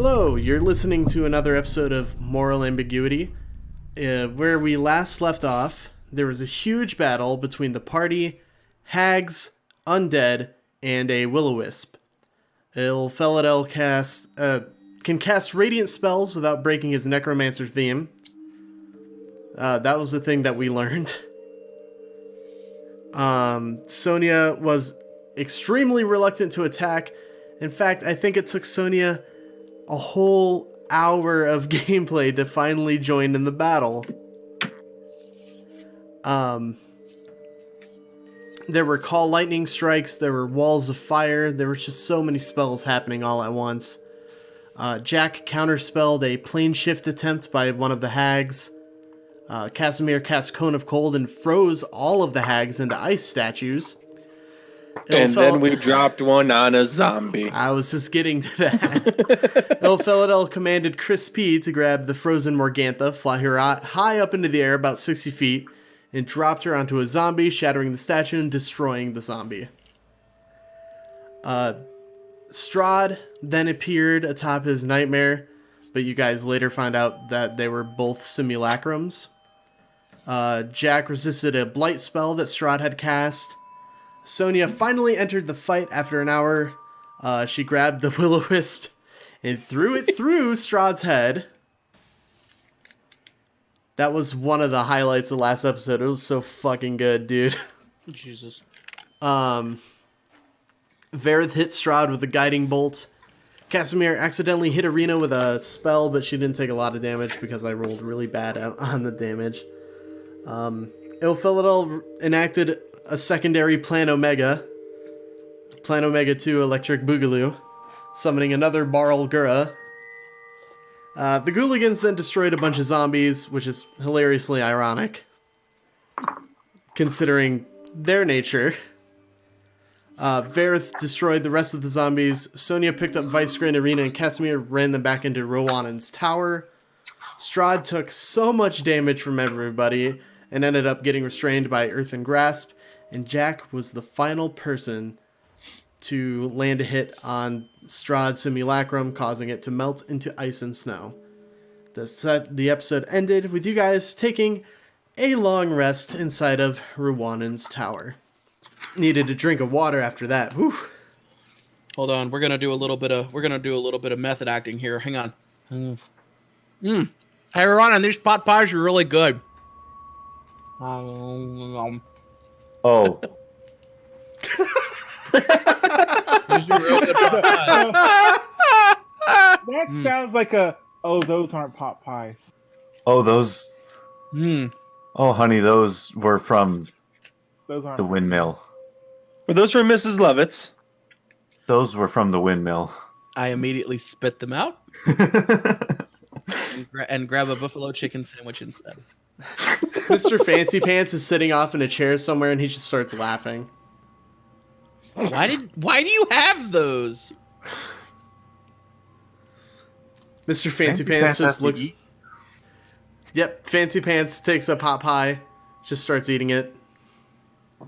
Hello, you're listening to another episode of Moral Ambiguity. Where we last left off, there was a huge battle between the party, hags, undead, and a will-o-wisp. Ilphelodel can cast radiant spells without breaking his necromancer theme. That was the thing that we learned. Sonia was extremely reluctant to attack. In fact, I think it took Sonia a whole hour of gameplay to finally join in the battle. There were call lightning strikes, there were walls of fire, there was just so many spells happening all at once. Jack counterspelled a plane shift attempt by one of the hags. Casimir cast Cone of Cold and froze all of the hags into ice statues. And then we dropped one on a zombie. I was just getting to that. Ilphelodel commanded Chris P to grab the frozen Morgantha, fly her high up into the air about 60 feet, and dropped her onto a zombie, shattering the statue and destroying the zombie. Strahd then appeared atop his nightmare, but you guys later found out that they were both simulacrums. Jack resisted a blight spell that Strahd had cast. Sonia finally entered the fight after an hour. She grabbed the will-o-wisp and threw it through Strahd's head. That was one of the highlights of the last episode. It was so fucking good, dude. Jesus. Varroth hit Strahd with a guiding bolt. Casimir accidentally hit Irina with a spell, but she didn't take a lot of damage because I rolled really bad on the damage. Ilphelodel enacted a secondary Plan Omega 2 Electric Boogaloo, summoning another Barl Gura. The Ghouligans then destroyed a bunch of zombies, which is hilariously ironic, considering their nature. Varroth destroyed the rest of the zombies. Sonia picked up Vicegrand Arena, and Casimir ran them back into Rowanen's tower. Strahd took so much damage from everybody and ended up getting restrained by Earthen Grasp, and Jack was the final person to land a hit on Strahd's simulacrum, causing it to melt into ice and snow. The episode ended with you guys taking a long rest inside of Rowanen's tower. Needed a drink of water after that. Whew. Hold on, we're gonna do a little bit of method acting here. Hang on. Hey, Ronan, these pot pies are really good. Oh. These are really good pot pies. That sounds like those aren't pot pies. Oh, those. Oh, honey, those were from Those aren't the windmill. Were those from Mrs. Lovitz? Those were from the windmill. I immediately spit them out and grab a buffalo chicken sandwich instead. Mr. Fancy Pants is sitting off in a chair somewhere, and he just starts laughing. Why do you have those? Mr. Fancy Pants has just to looks... eat? Yep, Fancy Pants takes a pot pie, just starts eating it.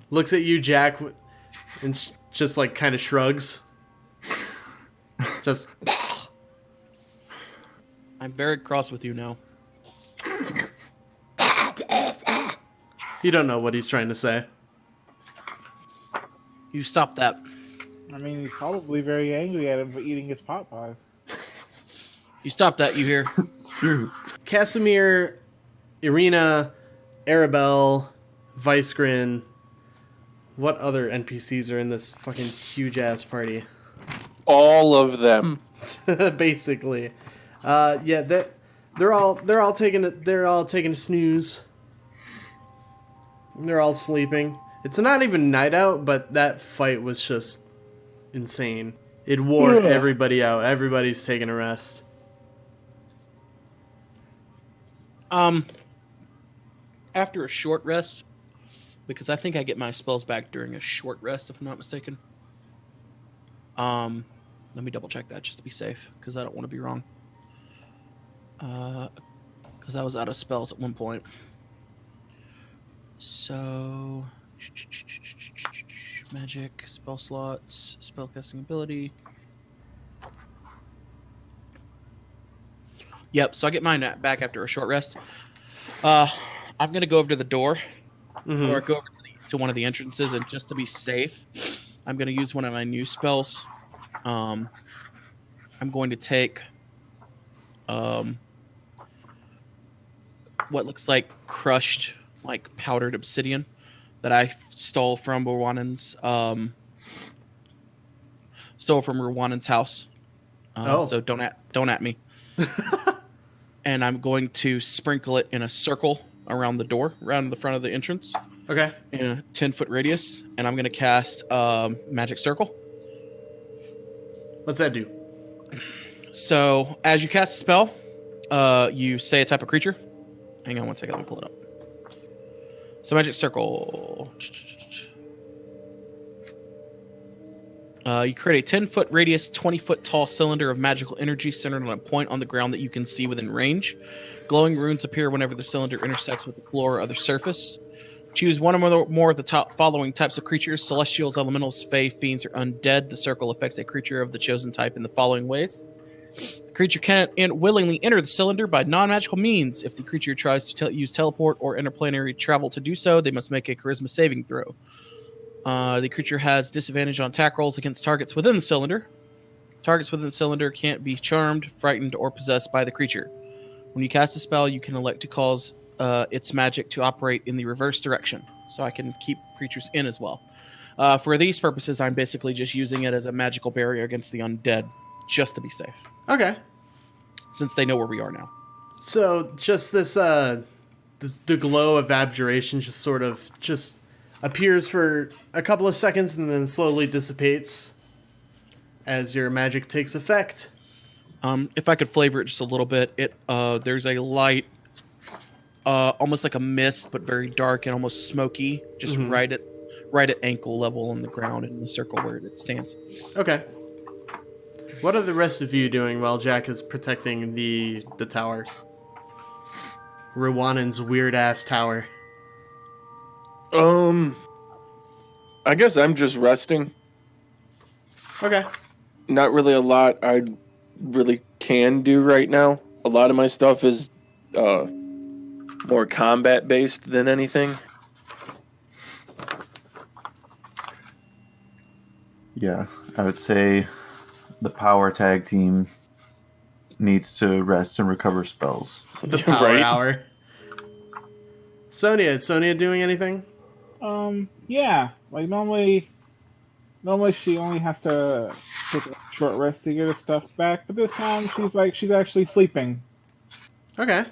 Looks at you, Jack, and just like kind of shrugs. Just... I'm very cross with you now. You don't know what he's trying to say. You stop that. I mean, he's probably very angry at him for eating his pot pies. You stop that, you hear? Casimir, Irina, Arabelle, Vicegrin. What other NPCs are in this fucking huge-ass party? All of them. Basically. Yeah, they're all taking a snooze. They're all sleeping. It's not even night out, but that fight was just insane. It wore everybody out. Everybody's taking a rest. After a short rest, because I think I get my spells back during a short rest, if I'm not mistaken. Let me double check that just to be safe, because I don't want to be wrong. Because I was out of spells at one point. So, magic, spell slots, spellcasting ability. Yep. So I get mine back after a short rest. I'm gonna go over to the door, or go over to one of the entrances, and just to be safe, I'm gonna use one of my new spells. I'm going to take what looks like crushed, like powdered obsidian that I stole from Rwanan's house. So don't at me. And I'm going to sprinkle it in a circle around the door, around the front of the entrance. Okay. In a 10-foot radius, and I'm going to cast Magic Circle. What's that do? So as you cast a spell, you say a type of creature. Hang on one second, let me pull it up. So Magic Circle. You create a 10-foot radius, 20-foot tall cylinder of magical energy centered on a point on the ground that you can see within range. Glowing runes appear whenever the cylinder intersects with the floor or other surface. Choose one or more of the following types of creatures: celestials, elementals, fae, fiends, or undead. The circle affects a creature of the chosen type in the following ways. The creature can't willingly enter the cylinder by non-magical means. If the creature tries to use teleport or interplanetary travel to do so, they must make a charisma saving throw. The creature has disadvantage on attack rolls against targets within the cylinder. Targets within the cylinder can't be charmed, frightened, or possessed by the creature. When you cast a spell, you can elect to cause its magic to operate in the reverse direction, so I can keep creatures in as well. For these purposes, I'm basically just using it as a magical barrier against the undead, just to be safe. Okay. Since they know where we are now. So just this, the glow of abjuration just sort of just appears for a couple of seconds and then slowly dissipates as your magic takes effect. If I could flavor it just a little bit, there's a light, almost like a mist, but very dark and almost smoky, just right at ankle level on the ground in the circle where it stands. Okay. What are the rest of you doing while Jack is protecting the tower? Rwanan's weird ass tower. I guess I'm just resting. Okay. Not really a lot I really can do right now. A lot of my stuff is more combat based than anything. Yeah, I would say the power tag team needs to rest and recover spells. The power Right. hour. Sonia, is Sonia doing anything? Yeah. Like normally she only has to take a short rest to get her stuff back, but this time she's actually sleeping. Okay.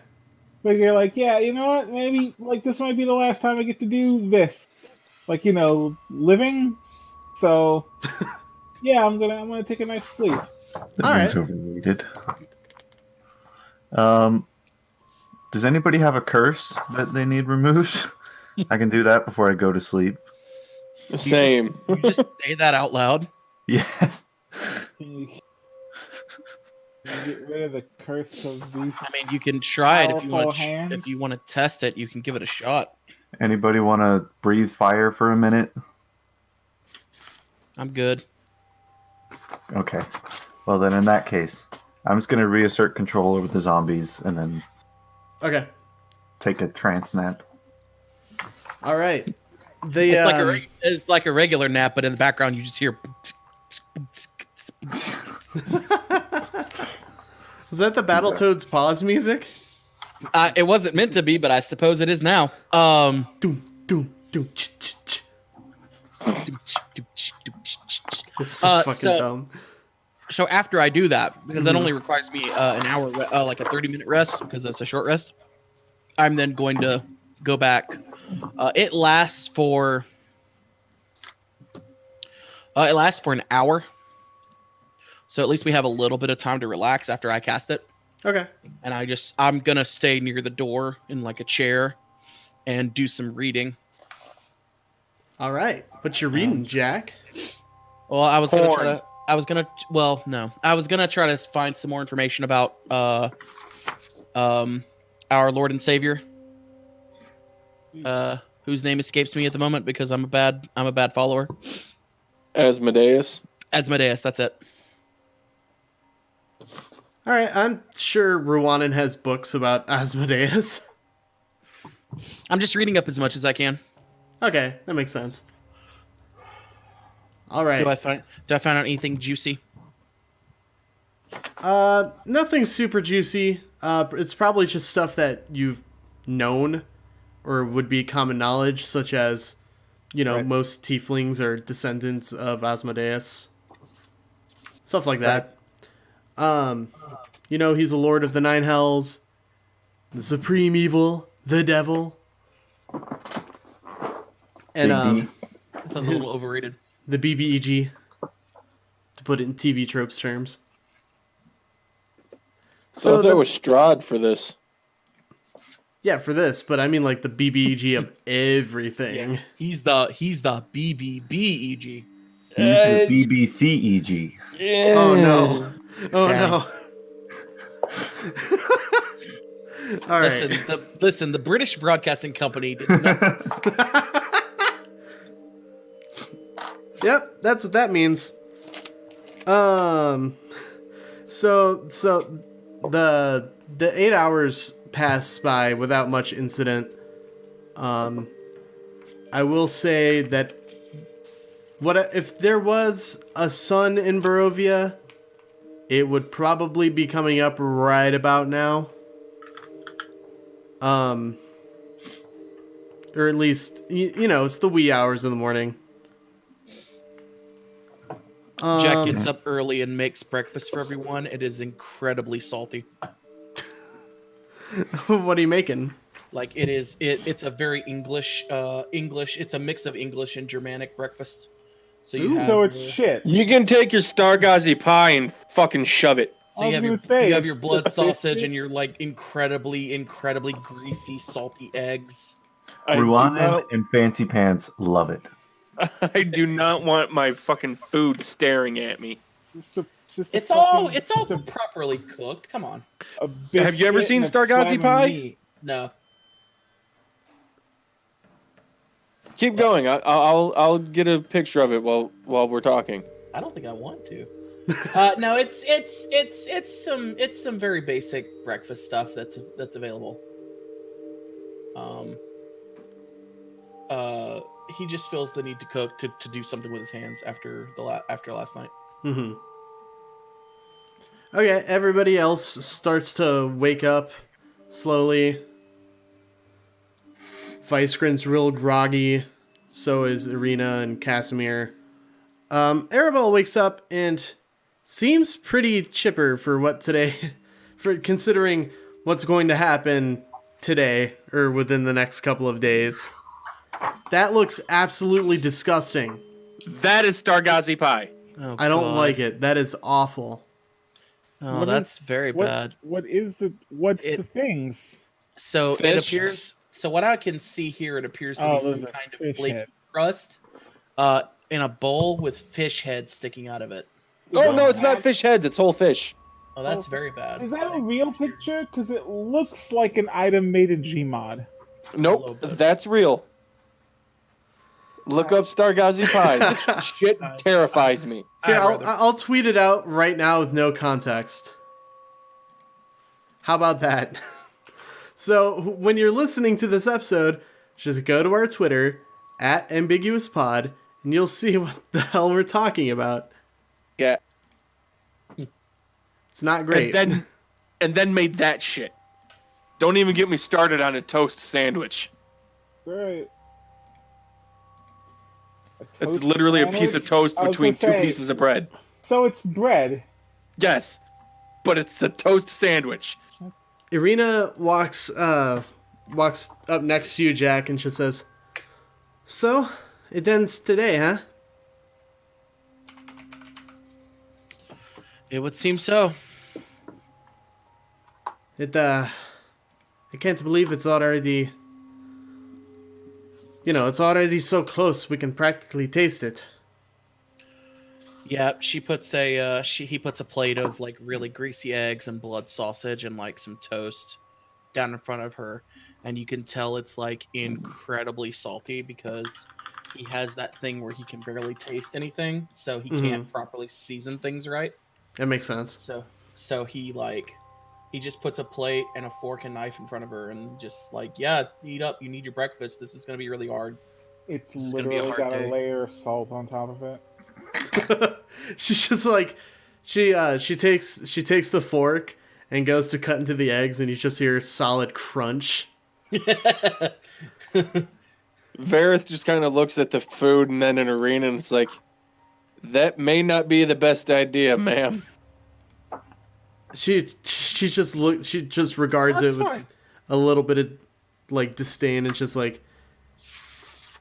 But you're like, yeah, you know what? Maybe like this might be the last time I get to do this. Like, living. So yeah, I'm gonna take a nice sleep. Living's overrated. Does anybody have a curse that they need removed? I can do that before I go to sleep. Same. You just say that out loud. Yes. Can you get rid of the curse of these? I mean, you can try it if you Powerful want. hands. If you want to test it, you can give it a shot. Anybody want to breathe fire for a minute? I'm good. Okay. Well, then in that case, I'm just going to reassert control over the zombies and then Okay. take a trance nap. All right. It's like a regular nap, but in the background you just hear. Was that the Battletoads pause music? It wasn't meant to be, but I suppose it is now. Doom, doom, doom, ch. It's so fucking dumb. So after I do that, because that only requires me an hour, like a 30-minute rest, because it's a short rest, I'm then going to go back. It lasts for an hour. So at least we have a little bit of time to relax after I cast it. Okay. And I'm going to stay near the door in like a chair and do some reading. All right. What you reading, Jack? Well, I was going to try to find some more information about our Lord and Savior, whose name escapes me at the moment because I'm a bad follower. Asmodeus. Asmodeus, that's it. All right, I'm sure Rwandan has books about Asmodeus. I'm just reading up as much as I can. Okay, that makes sense. All right. Do I find out anything juicy? Nothing super juicy. It's probably just stuff that you've known or would be common knowledge, such as, Right. most tieflings are descendants of Asmodeus. Stuff like that. He's a lord of the nine hells, the supreme evil, the devil. And Big D. That sounds a little overrated. the BBEG, to put it in TV tropes terms. So I thought it was Strahd for this. Yeah, for this, but I mean like the BBEG of everything. Yeah. He's the BBBEG. He's the BBCEG. Yeah. Oh no. Oh Dang. no. All right. Listen, the British Broadcasting Company did not. Yep, that's what that means. So the 8 hours pass by without much incident. I will say that if there was a sun in Barovia, it would probably be coming up right about now. Or at least it's the wee hours of the morning. Jack gets up early and makes breakfast for everyone. It is incredibly salty. What are you making? Like it's a very English. It's a mix of English and Germanic breakfast. So So it's shit. You can take your Stargazy pie and fucking shove it. So I you was have gonna your say, you have it's your blood just sausage biscuit. and your like incredibly greasy salty eggs. Rwandan and Fancy Pants love it. I do not want my fucking food staring at me. It's all properly cooked. Come on. Have you ever seen Stargazy pie? No. Keep going. I'll get a picture of it while we're talking. I don't think I want to. No, it's some very basic breakfast stuff that's available. He just feels the need to cook to do something with his hands after last night. Mm-hmm. Okay, everybody else starts to wake up slowly. Vicegrin's real groggy. So is Irina and Casimir. Arabelle wakes up and seems pretty chipper for considering what's going to happen today or within the next couple of days. That looks absolutely disgusting. That is Stargazy pie. Oh, I don't God. like it. That is awful. Oh, What that's very bad. What's the things? So Fish? it appears. So what I can see here, it appears to be there's some a kind of fish flaky head. crust, in a bowl with fish heads sticking out of it. Oh no, it's not fish heads. It's whole fish. Oh, that's very bad. Is that a real picture? Because it looks like an item made in Gmod. Nope, little bit. that's real. Look up Stargazy pie. This shit terrifies me. Here, I'd rather- I'll tweet it out right now with no context. How about that? So, when you're listening to this episode, just go to our Twitter, @AmbiguousPod, and you'll see what the hell we're talking about. Yeah. It's not great. And then made that shit. Don't even get me started on a toast sandwich. Right. It's literally a piece of toast I was between gonna two say- pieces of bread. So it's bread. Yes, but it's a toast sandwich. Irina walks up next to you, Jack, and she says, "So, it ends today, huh?" It would seem so. I can't believe it's already... it's already so close we can practically taste it. Yeah, he puts a plate of like really greasy eggs and blood sausage and like some toast down in front of her, and you can tell it's like incredibly salty because he has that thing where he can barely taste anything, so he can't properly season things right. That makes sense. So he just puts a plate and a fork and knife in front of her and just like, yeah, eat up. You need your breakfast. This is gonna be really hard. It's This is gonna be a literally hard got a day. layer of salt on top of it. She's just like, she takes the fork and goes to cut into the eggs, and you just hear solid crunch. Varroth just kind of looks at the food and then an Arena, and it's like, that may not be the best idea, ma'am. She just regards That's it with fine. a little bit of like disdain, and just like,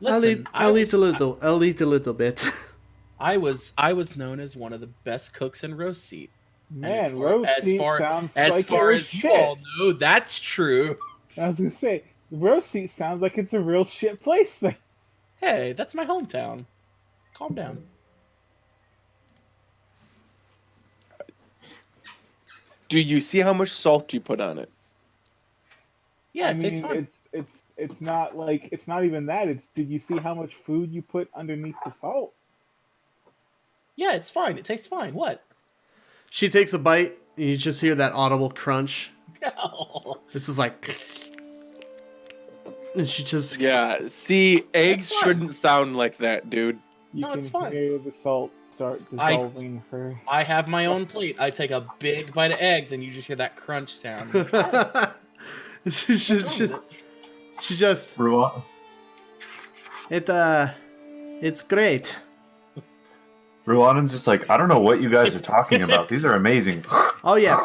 Listen, I'll eat a little bit. I was known as one of the best cooks in roast seat. Man, roast seat sounds like as far it was as shit. you all know, that's true. I was gonna say, the roast seat sounds like it's a real shit place thing. Hey, that's my hometown. Calm down. Do you see how much salt you put on it? Yeah, I it tastes mean, fine. it's not like it's not even that. It's did you see how much food you put underneath the salt? Yeah, it's fine. It tastes fine. What? She takes a bite, and you just hear that audible crunch. No. This is like, and she just Yeah, see, eggs fine. shouldn't sound like that, dude. You No, can it's fine. hear the salt start dissolving her. I have my own plate. I take a big bite of eggs, and you just hear that crunch sound. she just Ruan, it's great. Ruan's just like, I don't know what you guys are talking about. These are amazing. Oh yeah,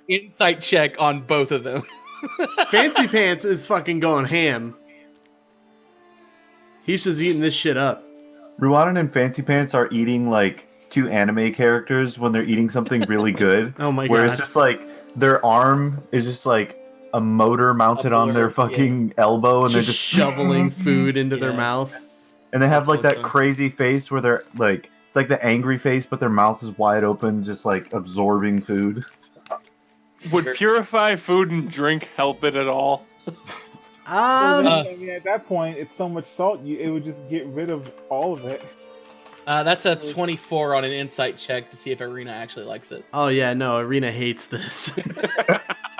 Insight check on both of them. Fancy Pants is fucking going ham. He's just eating this shit up. Ruanan and Fancy Pants are eating like two anime characters when they're eating something really good. Oh my where god. it's just like their arm is just like a motor mounted on their blur, fucking elbow, and they're just just shoveling food into their Yeah. mouth. and they have That's like that awesome. crazy face where they're like, it's like the angry face, but their mouth is wide open, just like absorbing food. Would purify food and drink help it at all? I mean, at that point, it's so much salt, it would just get rid of all of it. That's a 24 on an insight check to see if Arena actually likes it. Oh yeah, no, Arena hates this.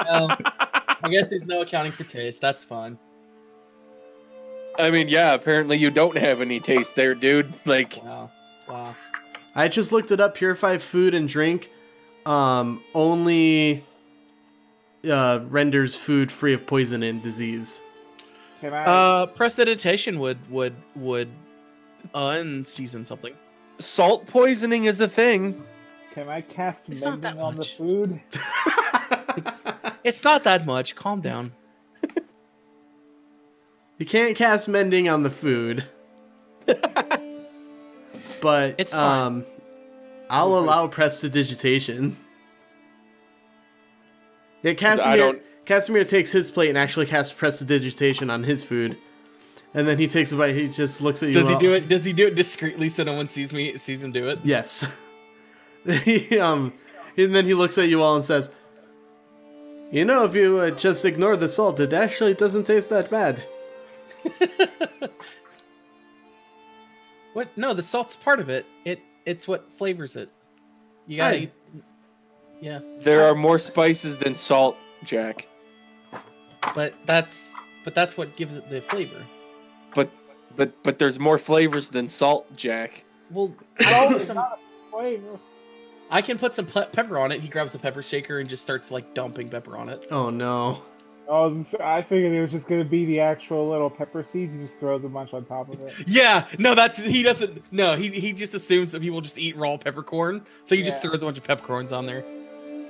Well, I guess there's no accounting for taste. That's fine. I mean, yeah, apparently you don't have any taste there, dude. Like, Wow. I just looked it up. Purify food and drink only renders food free of poison and disease. Can I? Prestidigitation would unseason something. salt poisoning is a thing. Can I cast It's not mending that on the much. food? It's not that much. Calm down. You can't cast mending on the food. But It's fine. I'll allow prestidigitation. Yeah, don't- Casimir takes his plate and actually casts prestidigitation on his food. And then he takes a bite, he just looks at you. Does he do it? Does he do it discreetly so no one sees him do it? Yes. And then he looks at you all and says, "You know, if you just ignore the salt, it actually doesn't taste that bad." What? No, the salt's part of it. It's what flavors it. You gotta Hey. eat. Yeah, There are more spices than salt, Jack. but that's what gives it the flavor. But there's more flavors than salt, Jack. Well, Flavor. I can put some pepper on it. He grabs a pepper shaker and just starts like dumping pepper on it. Oh no. I figured it was just gonna be the actual little pepper seeds. He just throws a bunch on top of it. Yeah, no, he doesn't. No, he just assumes that people just eat raw peppercorn, so he just Yeah. throws a bunch of peppercorns on there.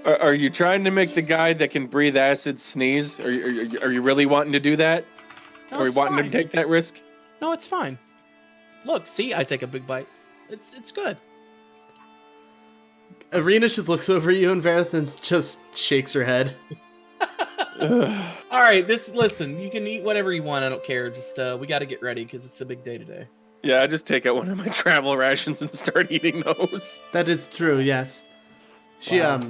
Are you trying to make the guy that can breathe acid sneeze? Are you really wanting to do that? No, Are you it's wanting fine. to take that risk? No, it's fine. Look, see, I take a big bite. It's good. Arena just looks over at you and Varroth and just shakes her head. All right, listen. You can eat whatever you want. I don't care. Just we got to get ready because it's a big day today. Yeah, I just take out one of my travel rations and start eating those. That is true, yes. She Wow.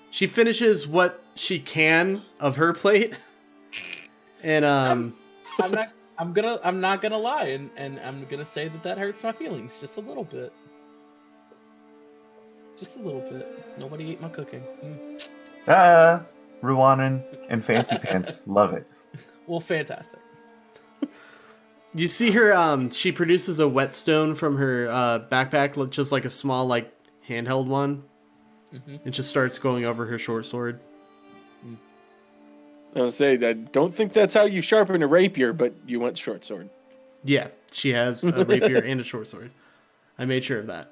she finishes what she can of her plate. And I'm not gonna lie, and I'm gonna say that hurts my feelings just a little bit. Just a little bit. Nobody ate my cooking. Ruanan and Fancy Pants. Love it. Well, fantastic. You see her, she produces a whetstone from her backpack, just like a small, like, handheld one. Mm-hmm. And just starts going over her short sword. I was say, I don't think that's how you sharpen a rapier, but you went short sword. Yeah, she has a rapier and a short sword. I made sure of that.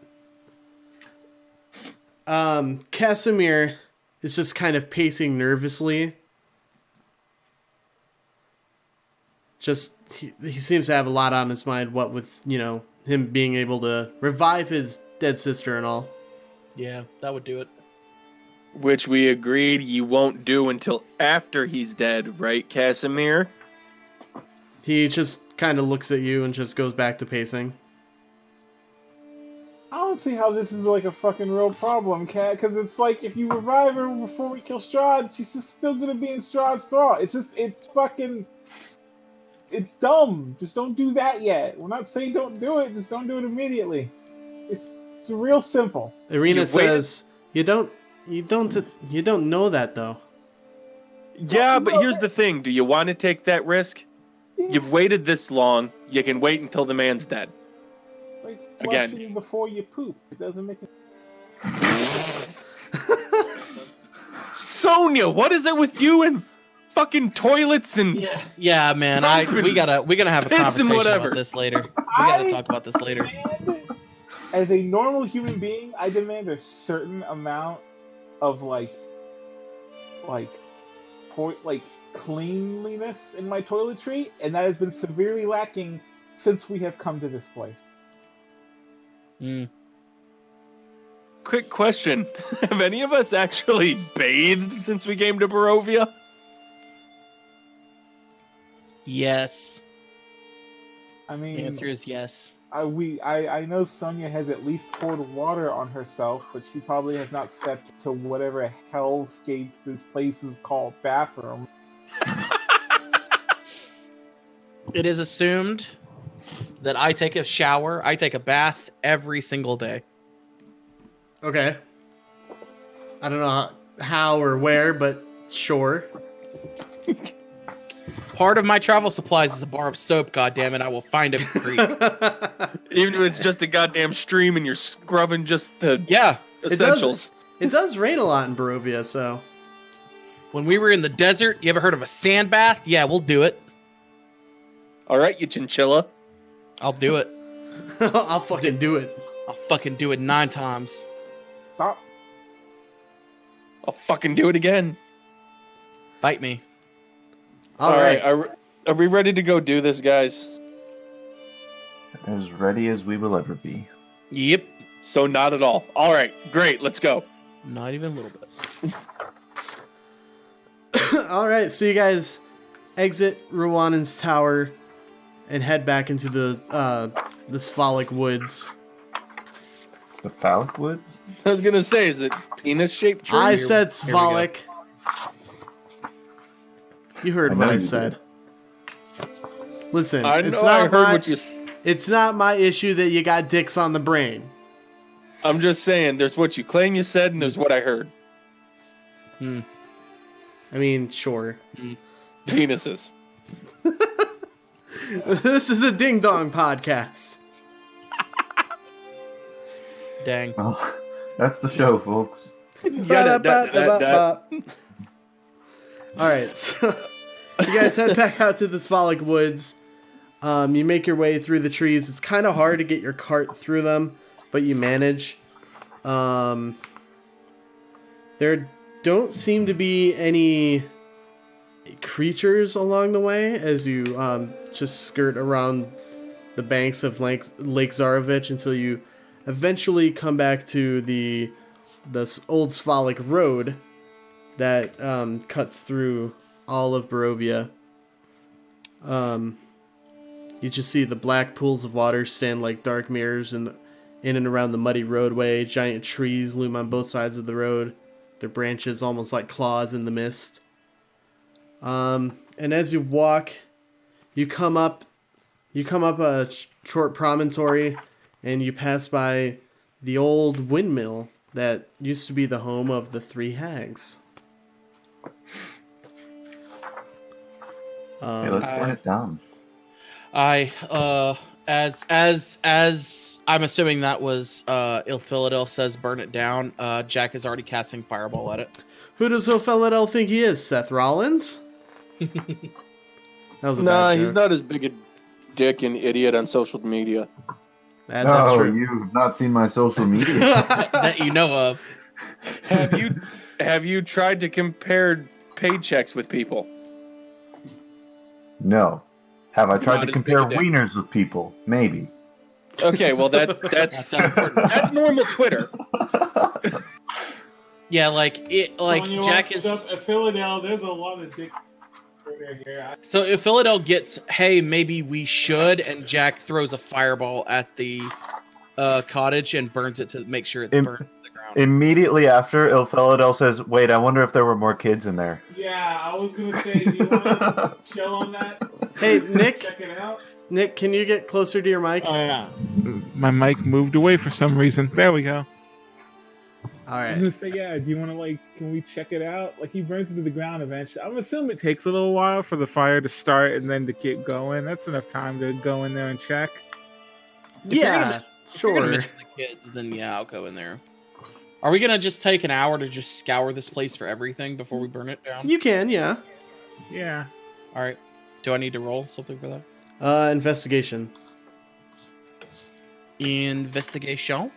Casimir is just kind of pacing nervously. Just, he seems to have a lot on his mind, what with, you know, him being able to revive his dead sister and all. Yeah, that would do it. Which we agreed you won't do until after he's dead, right, Casimir? He just kind of looks at you and just goes back to pacing. I don't see how this is like a fucking real problem, Cat. Because it's like if you revive her before we kill Strahd, she's just still gonna be in Strahd's thrall. It's fucking, it's dumb. Just don't do that yet. We're not saying don't do it. Just don't do it immediately. It's real simple. Irina says, "You don't know that though." Yeah, but here's the thing. Do you want to take that risk? Yeah. You've waited this long. You can wait until the man's dead. Like Again. flushing before you poop. It doesn't make it. Sonia, what is it with you and fucking toilets and... Yeah, man. We're gonna have a Piss and conversation whatever. about this later. We gotta talk about this later. As a normal human being, I demand a certain amount of like cleanliness in my toiletry, and that has been severely lacking since we have come to this place. Quick question. Have any of us actually bathed since we came to Barovia? Yes. I mean, The answer is yes. I know Sonia has at least poured water on herself, but she probably has not stepped to whatever hellscapes this place is called bathroom. It is assumed that I take a shower, I take a bath every single day. Okay. I don't know how or where, but sure. Part of my travel supplies is a bar of soap, goddammit. I will find it for free. Even if it's just a goddamn stream and you're scrubbing just the essentials. It does rain a lot in Barovia, so... When we were in the desert, you ever heard of a sand bath? Yeah, we'll do it. All right, you chinchilla. I'll do it. I'll fucking do it. I'll fucking do it 9 times. Stop. I'll fucking do it again. Fight me. All right. Are we ready to go do this, guys? As ready as we will ever be. Yep. So not at all. All right, great. Let's go. Not even a little bit. All right, so you guys exit Ruanan's tower and head back into the Sphalic woods. The Phallic Woods? I was gonna say, is it penis-shaped tree? I said here we go. Sphalic. You heard I what know I you said. Listen, I it's know. I not heard my what you. it's not my issue that you got dicks on the brain. I'm just saying. There's what you claim you said, and there's what I heard. I mean, sure. Penises. This is a ding dong podcast. Dang. Well, that's the show, folks. All right, so you guys head back out to the Sphalic Woods. You make your way through the trees. It's kind of hard to get your cart through them, but you manage. There don't seem to be any creatures along the way as you just skirt around the banks of Lake Zarovich until you eventually come back to the old Sphalic road that cuts through all of Barovia. You just see the black pools of water stand like dark mirrors in and around the muddy roadway. Giant trees loom on both sides of the road, their branches almost like claws in the mist. And as you walk, you come up a short promontory, and you pass by the old windmill that used to be the home of the three hags. Hey, let's burn it down. As I'm assuming that was Ilphelodel says burn it down. Jack is already casting fireball at it. Who does Ilphelodel think he is? Seth Rollins? That was a Nah, bad joke. he's not as big a dick and idiot on social media. That's No, true. you've not seen my social media. That you know of. Have you tried to compare paychecks with people? No. Have I tried Not to as compare big a dick. wieners with people? Maybe. Okay, well that's That's not important. that's normal Twitter. Yeah, like Sonya Jack walks is. up at Philadelphia. There's a lot of dick here. So if Philadelphia gets, hey, maybe we should, and Jack throws a fireball at the cottage and burns it to make sure it burns to the ground. Immediately after, Ilphelodel says, wait, I wonder if there were more kids in there. Yeah, I was gonna say, do you want to chill on that? Hey, Nick, Check it out. Nick, can you get closer to your mic? Oh yeah. My mic moved away for some reason. There we go. All I was right. gonna say, yeah. Do you want to can we check it out? Like he burns it to the ground eventually. I'm assuming it takes a little while for the fire to start and then to keep going. That's enough time to go in there and check. If you're Yeah, If you're gonna sure. mention the kids, then yeah, I'll go in there. Are we gonna just take an hour to just scour this place for everything before we burn it down? You can, yeah. Yeah. All right. Do I need to roll something for that? Investigation. Investigation.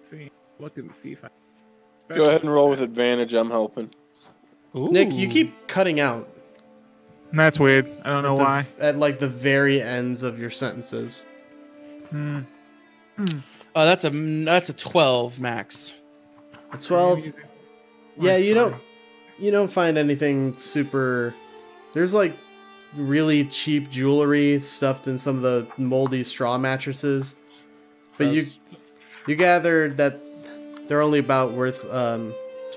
See, looking to see if I. Go ahead and roll with advantage. I'm helping. Nick, you Ooh. keep cutting out. That's weird. I don't know why. At like the very ends of your sentences. That's a 12 max. A 12. Yeah, you don't find anything super. There's like really cheap jewelry stuffed in some of the moldy straw mattresses, but you gather that they're only about worth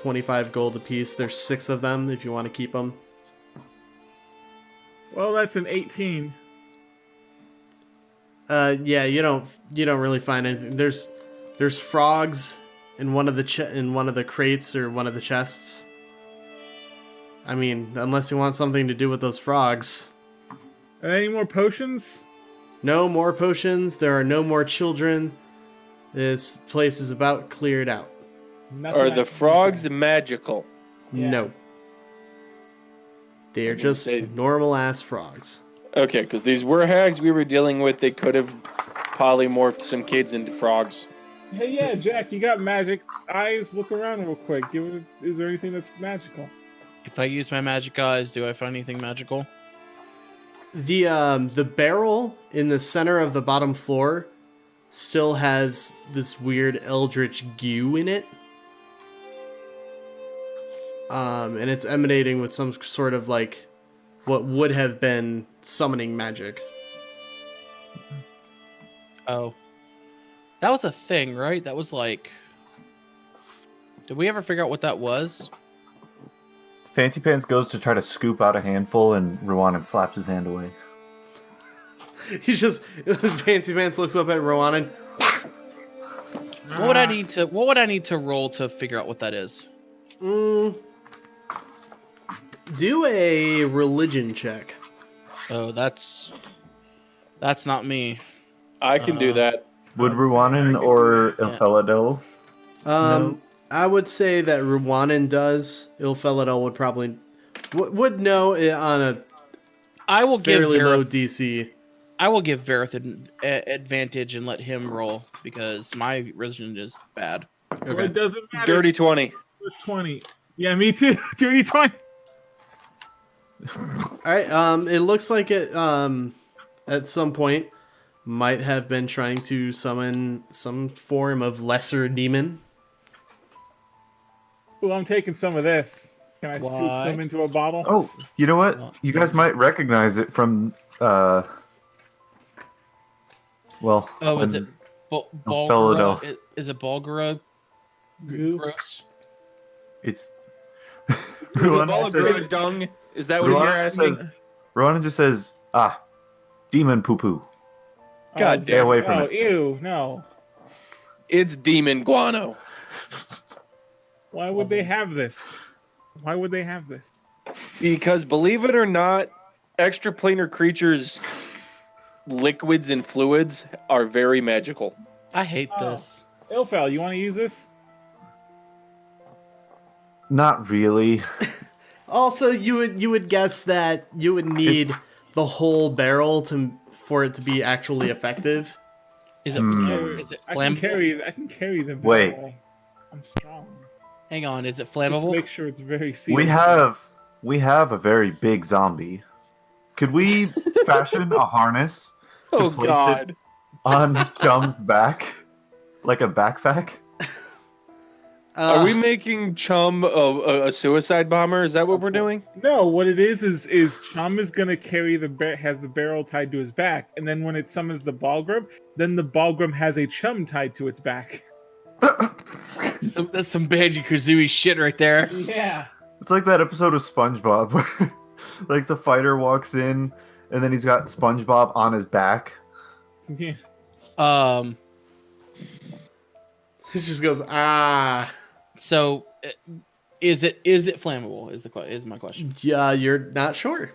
25 gold apiece. There's 6 of them if you want to keep them. Well, that's an 18. Yeah, you don't really find anything. There's frogs in one of the crates or one of the chests. I mean, unless you want something to do with those frogs. Are there any more potions? No more potions. There are no more children. This place is about cleared out. Nothing Are I the can frogs magical? Yeah. No. They are was gonna just say- normal ass frogs. Okay, because these were hags we were dealing with. They could have polymorphed some kids into frogs. Hey, yeah, Jack, you got magic eyes. Look around real quick. Is there anything that's magical? If I use my magic eyes, do I find anything magical? The barrel in the center of the bottom floor still has this weird eldritch goo in it. And it's emanating with some sort of like what would have been summoning magic. Oh. That was a thing, right? That was like... Did we ever figure out what that was? Fancy Pants goes to try to scoop out a handful, and Rowan slaps his hand away. He's just Fancy Pants looks up at Rowan and What would I need to roll to figure out what that is? do a religion check. Oh, that's not me. I can do that. Would Ruanan or Yeah. Ilphelodel? No. I would say that Ruanan does. Ilphelodel would probably would know it on a I will give fairly low Varroth, DC. I will give Varroth an advantage and let him roll because my religion is bad. Well, Okay. it doesn't matter. Dirty 20. 20. Yeah, me too. Dirty 20. All right. It looks like it at some point might have been trying to summon some form of lesser demon. Well, I'm taking some of this. Can I scoop Why? some into a bottle? Oh, you know what? You guys might recognize it from, well... Oh, is when- it Ilphelodel. Bulgara? Is it Bulgara? Goo. Gross. It's... Is the Ruanan ball of says- green dung? Is that what you're Ruanan asking? says... Ruanan just says, demon poo-poo. God Stay away from Oh, it. ew, no. It's demon guano. Why would they have this? Why would they have this? Because believe it or not, extraplanar creatures' liquids and fluids are very magical. I hate Oh. this. Ilfel, you want to use this? Not really. Also, you would guess that you would need the whole barrel for it to be actually effective. Is it? Is it I can flammable? carry the Wait. barrel. I'm strong. Hang on. Is it Just flammable? make sure it's very sealed. We have a very big zombie. Could we fashion a harness to Oh place God. it on Chum's back, like a backpack? Are we making Chum a suicide bomber? Is that what we're doing? No, what it is Chum is gonna carry has the barrel tied to his back, and then when it summons the Balgrim, then the Balgrim has a Chum tied to its back. That's some Banjo-Kazooie shit right there. Yeah. It's like that episode of SpongeBob where like the fighter walks in and then he's got SpongeBob on his back. Yeah. It just goes So, is it flammable? Is my question. Yeah, you're not sure.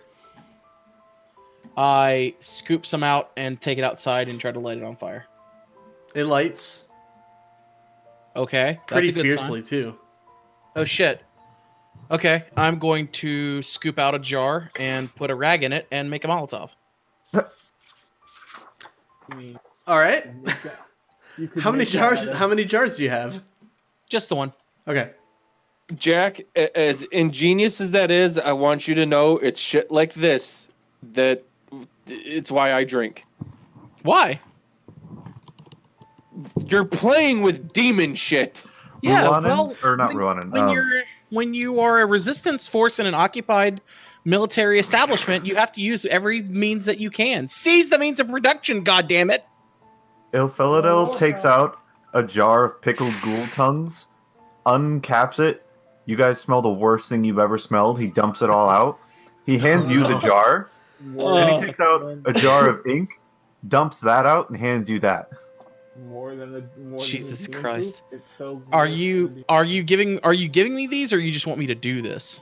I scoop some out and take it outside and try to light it on fire. It lights Okay, that's pretty a good fiercely sign. too. Oh shit. Okay, I'm going to scoop out a jar and put a rag in it and make a Molotov. All right. You could How many make jars? that- How many jars do you have? Just the one. Okay. Jack, as ingenious as that is, I want you to know it's shit like this that it's why I drink. Why? You're playing with demon shit. Yeah, Ruanan? well, Or not Ruanan, when you are a resistance force in an occupied military establishment, you have to use every means that you can. Seize the means of production, goddammit! Ilphelodel takes out a jar of pickled ghoul tongues, uncaps it. You guys smell the worst thing you've ever smelled. He dumps it all out. He hands you the jar. Then he takes out a jar of ink, dumps that out, and hands you that. More than the Jesus demon Christ. group, it sells Are more you than giving me these, or you just want me to do this?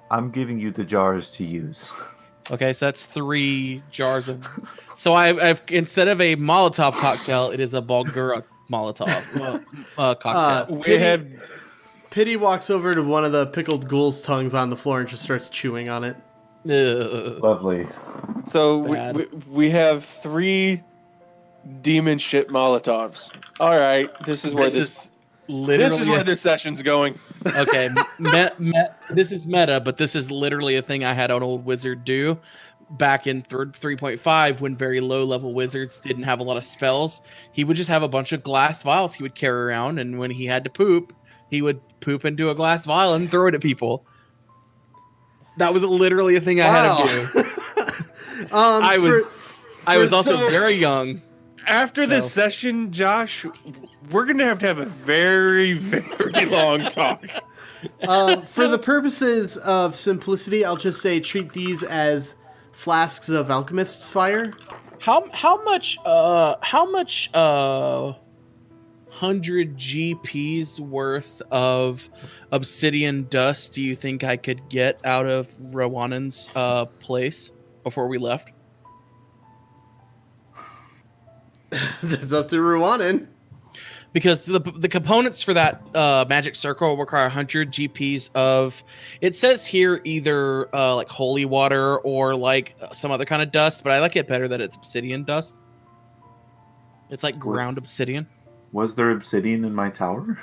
I'm giving you the jars to use. Okay, so that's 3 jars of. So I've instead of a Molotov cocktail, it is a Bulgura Molotov cocktail. Pity walks over to one of the pickled ghoul's tongues on the floor and just starts chewing on it. Ugh. Lovely. So Bad. we have 3 demon shit Molotovs. All right, this is where this literally where this session's going. okay. This is meta, but this is literally a thing I had an old wizard do back in 3.5 when very low level wizards didn't have a lot of spells. He would just have a bunch of glass vials he would carry around, and when he had to poop, he would poop into a glass vial and throw it at people. That was literally a thing I had him do. I was also very young. After this session, Josh, we're gonna have a very, very long talk. For the purposes of simplicity, I'll just say treat these as flasks of alchemist's fire. How much 100 GPs worth of obsidian dust do you think I could get out of Rowanan's place before we left? That's up to Ruanan. Because the components for that magic circle require 100 GPs of. It says here either like holy water or like some other kind of dust, but I like it better that it's obsidian dust. It's like ground obsidian. Was there obsidian in my tower?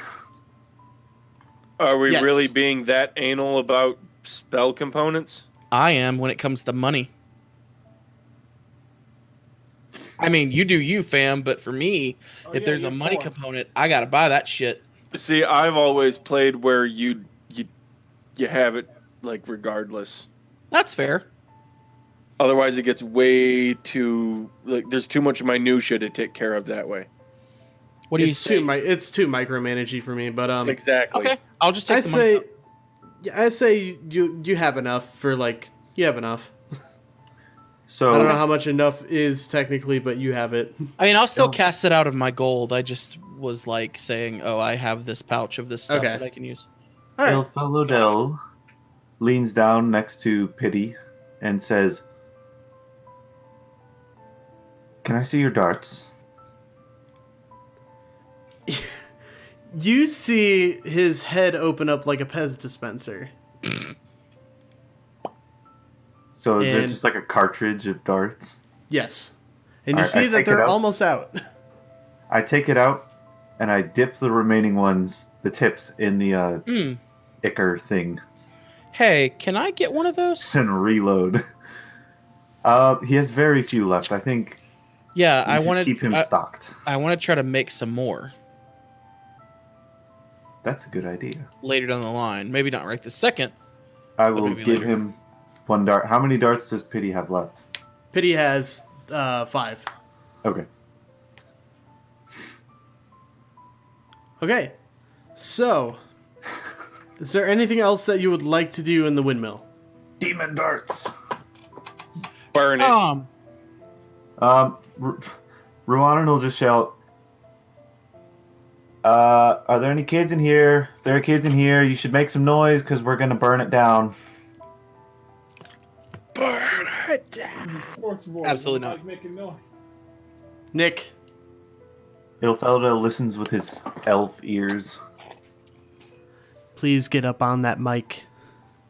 Are we Yes. really being that anal about spell components? I am when it comes to money. I mean, you do you, fam, but for me, if there's a money component, I gotta buy that shit. See, I've always played where you have it like regardless. That's fair. Otherwise, it gets way too like there's too much minutia to take care of that way. What do you It's say? it's too micromanagey for me, but Exactly. Okay, I'll just take the money. I say you have enough for like you have enough. So I don't know how much enough is technically, but you have it. I mean, I'll still No. cast it out of my gold. I just was like saying, "Oh, I have this pouch of this stuff Okay. that I can use." All right. Ilphelodel leans down next to Pity and says, "Can I see your darts?" You see his head open up like a Pez dispenser. So is it And- just like a cartridge of darts? Yes. And you All right, see I that take it they're out. almost out. I take it out and I dip the remaining ones, the tips, in the Hmm. ichor thing Hey, can I get one of those? and reload. He has very few left. I think Yeah, we I should want keep him to. stocked. I want to try to make some more That's a good idea. later down the line. Maybe not right this second. I will maybe give later. him one dart. How many darts does Pity have left? Pity has 5. Okay. Okay. So, is there anything else that you would like to do in the windmill? Demon darts. Burn it. Ruanan will just shout, are there any kids in here? If there are kids in here, you should make some noise because we're going to burn it down. Burn it down. Sports boys. Absolutely like not. making noise. Nick, Ilfelda listens with his elf ears. please get up on that mic.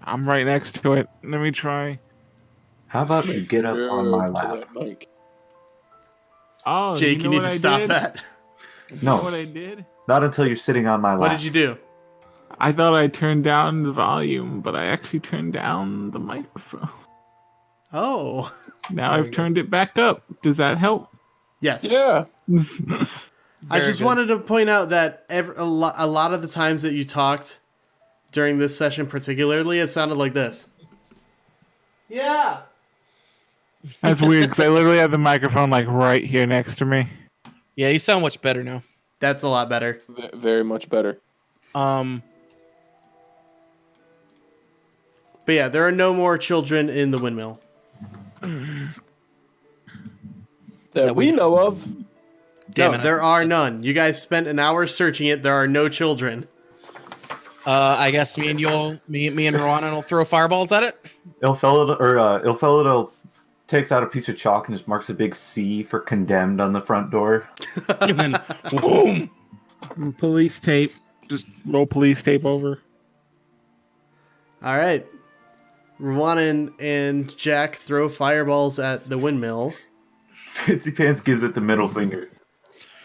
I'm right next to it. Let me try. How about you get up on my lap? Oh, Jake, you know need what to I stop did? that. You No. know what I did? Not until you're sitting on my lap. What did you do? I thought I turned down the volume, but I actually turned down the microphone. Oh. Now There I've you go. turned it back up. Does that help? Yes. Yeah. I Very just good. wanted to point out that a lot of the times that you talked during this session particularly, it sounded like this. Yeah. That's weird because I literally have the microphone like right here next to me. Yeah, you sound much better now. That's a lot better. Very much better. Um, But yeah, there are no more children in the windmill. That we know of. Damn No, it, there are none. You guys spent an hour searching it. There are no children. I guess me and Rowan will throw fireballs at it. Ilfelda takes out a piece of chalk and just marks a big C for condemned on the front door. And then, boom! Police tape. Just roll police tape over. All right. Rwanan and Jack throw fireballs at the windmill. Fancy Pants gives it the middle finger.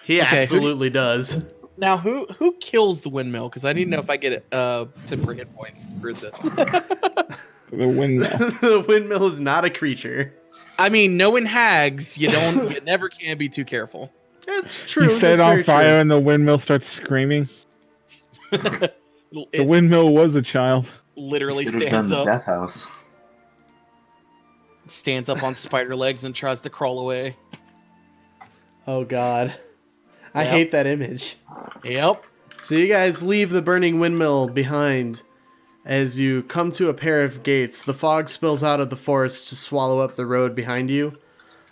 He Okay, absolutely does. Now, who kills the windmill? Because I need to know if I get temporary hit points for this. The windmill. The windmill is not a creature. I mean, knowing hags, you never can be too careful. That's true. You set it That's on very fire true. and the windmill starts screaming. The It windmill was a child. literally Should have done stands the up, death house. on spider legs and tries to crawl away. Oh god. I Yep. hate that image. Yep. So you guys leave the burning windmill behind as you come to a pair of gates. The fog spills out of the forest to swallow up the road behind you.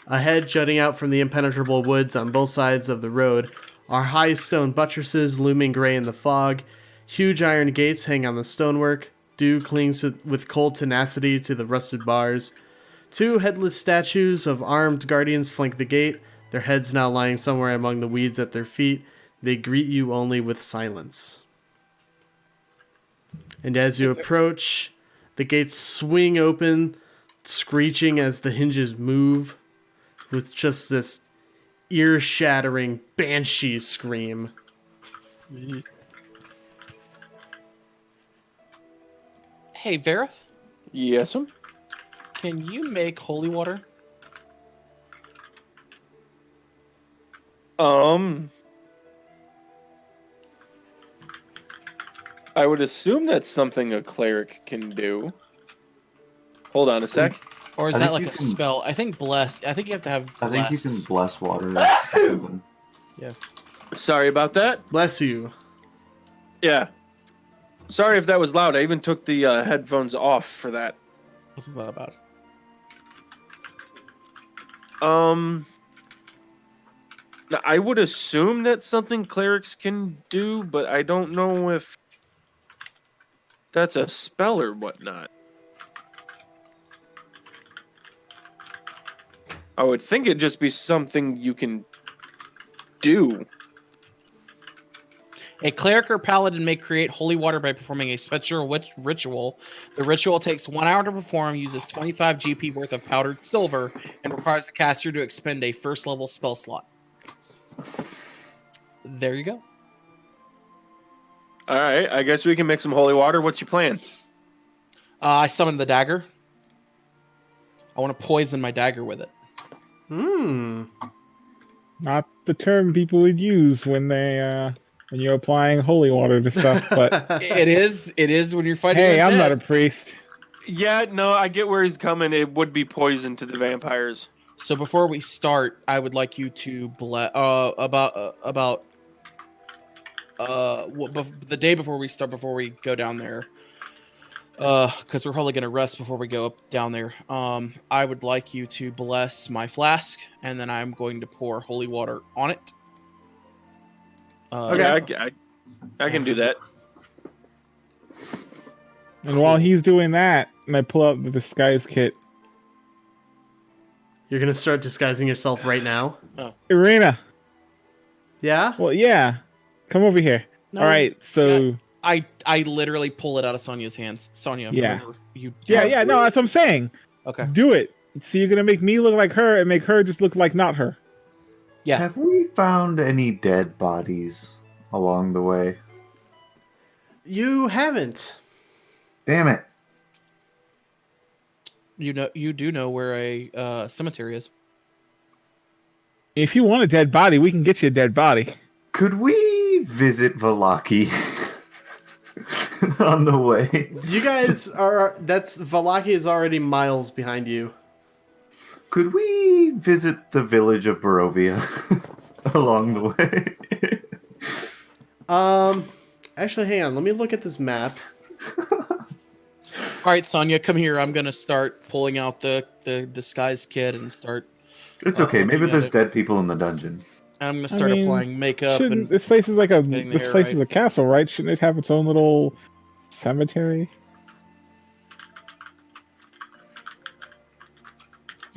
Ahead, jutting out from the impenetrable woods on both sides of the road, are high stone buttresses looming gray in the fog. Huge iron gates hang on the stonework. Dew clings with cold tenacity to the rusted bars. Two headless statues of armed guardians flank the gate, their heads now lying somewhere among the weeds at their feet. They greet you only with silence. And as you approach, the gates swing open, screeching as the hinges move, with just this ear-shattering banshee scream. Hey, Varroth, Yes'm. can you make holy water? I would assume that's something a cleric can do. Hold on a sec. Or is I that think like you a can- spell? I think bless. I think you have to have. I think you can bless. bless water or something. Sorry about that. Bless you. Yeah. Sorry if that was loud. I even took the headphones off for that. What's that about? Now, I would assume that's something clerics can do, but I don't know if that's a spell or whatnot. I would think it'd just be something you can do. A cleric or paladin may create holy water by performing a special ritual. The ritual takes 1 hour to perform, uses 25 GP worth of powdered silver, and requires the caster to expend a first level spell slot. There you go. All right, I guess we can make some holy water. What's your plan? I summoned the dagger. I want to poison my dagger with it. Not the term people would use when they when you're applying holy water to stuff, but It is when you're fighting. hey, I'm undead. not a priest. Yeah, no, I get where he's coming. It would be poison to the vampires. So before we start, I would like you to the day before we start, before we go down there, because we're probably gonna rest before we go up down there. I would like you to bless my flask, and then I'm going to pour holy water on it. Okay, I can do that. And while he's doing that, and I pull out the disguise kit, You're gonna start disguising yourself right now? Irina. Yeah? Well, yeah, come over here. No, All right, so I literally pull it out of Sonia's hands. Sonia, Yeah. whatever you. yeah, no, that's what I'm saying. Okay. Do it. So you're gonna make me look like her and make her just look like not her. Yeah. Have we found any dead bodies along the way? You haven't. Damn it. You do know where a cemetery is. If you want a dead body, we can get you a dead body. Could we visit Valaki on the way? You guys are. Valaki is already miles behind you. Could we visit the village of Barovia along the way? Actually, hang on. Let me look at this map. All right, Sonia, come here. I'm gonna start pulling out the disguise kit and start. It's okay. Maybe looking at there's it. dead people in the dungeon. I'm gonna start applying makeup Shouldn't- and this place is like a getting the this hair place right. is a castle, right? Shouldn't it have its own little cemetery?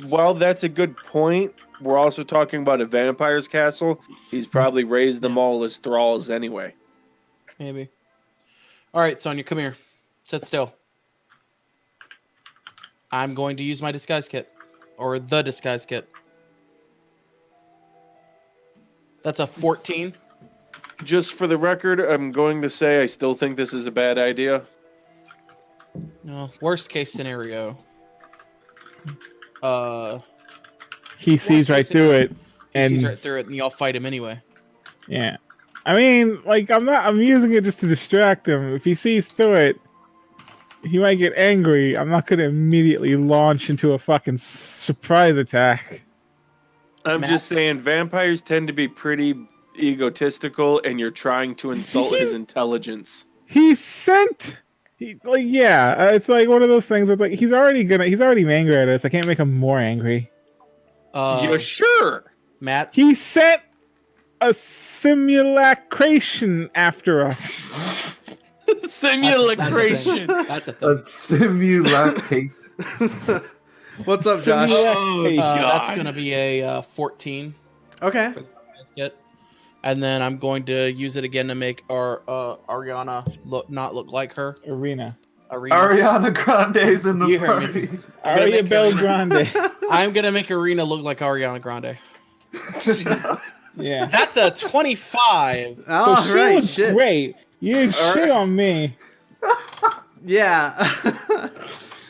Well, that's a good point. We're also talking about a vampire's castle. He's probably raised them all as thralls anyway. maybe. All right, Sonia, come here. Sit still. I'm going to use my disguise kit, or the disguise kit. That's a 14. Just for the record, I'm going to say I still think this is a bad idea. No, worst case scenario. He sees right through it, He and sees right through it, and y'all fight him anyway. yeah. I mean, like I'm using it just to distract him. If he sees through it, he might get angry. I'm not gonna immediately launch into a fucking surprise attack. I'm Matt? just saying vampires tend to be pretty egotistical, and you're trying to insult his intelligence. He sent. It's like one of those things where it's like he's already angry at us. I can't make him more angry. You're sure? Matt, He sent a simulacration after us. Simulacration. that's a A thing. simulacration. What's up, Josh? Oh, That's God. going to be a 14 Okay. for the basket. And then I'm going to use it again to make our Ariana not look like her. Arena. Arena. Ariana Grande's in the You heard me. party. Aria make Belgrande. I'm going to make Arena look like Ariana Grande. Yeah. That's a 25. All she right. was Shit. great. You didn't All shit right. on me. Yeah.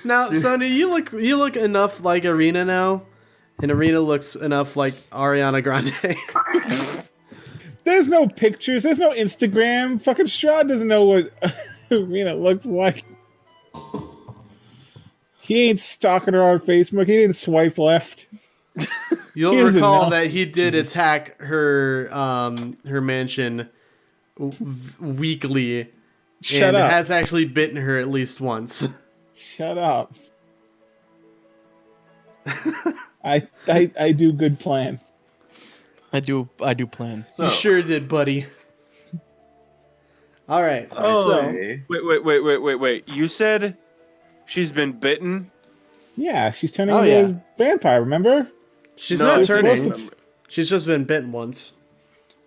Now, Sonia, you look enough like Arena now, and Arena looks enough like Ariana Grande. There's no pictures. There's no Instagram. Fucking Strahd doesn't know what Arena looks like. He ain't stalking her on Facebook. He didn't swipe left. You'll He doesn't recall know. that he did attack her her mansion weekly, Shut and up. has actually bitten her at least once. Shut up. I do good plan. I do plan. You sure did, buddy. All right. So Okay. Wait. You said she's been bitten? Yeah, she's turning Oh, into yeah. a vampire. Remember? she's No, not I supposed turning. to- She's just been bitten once.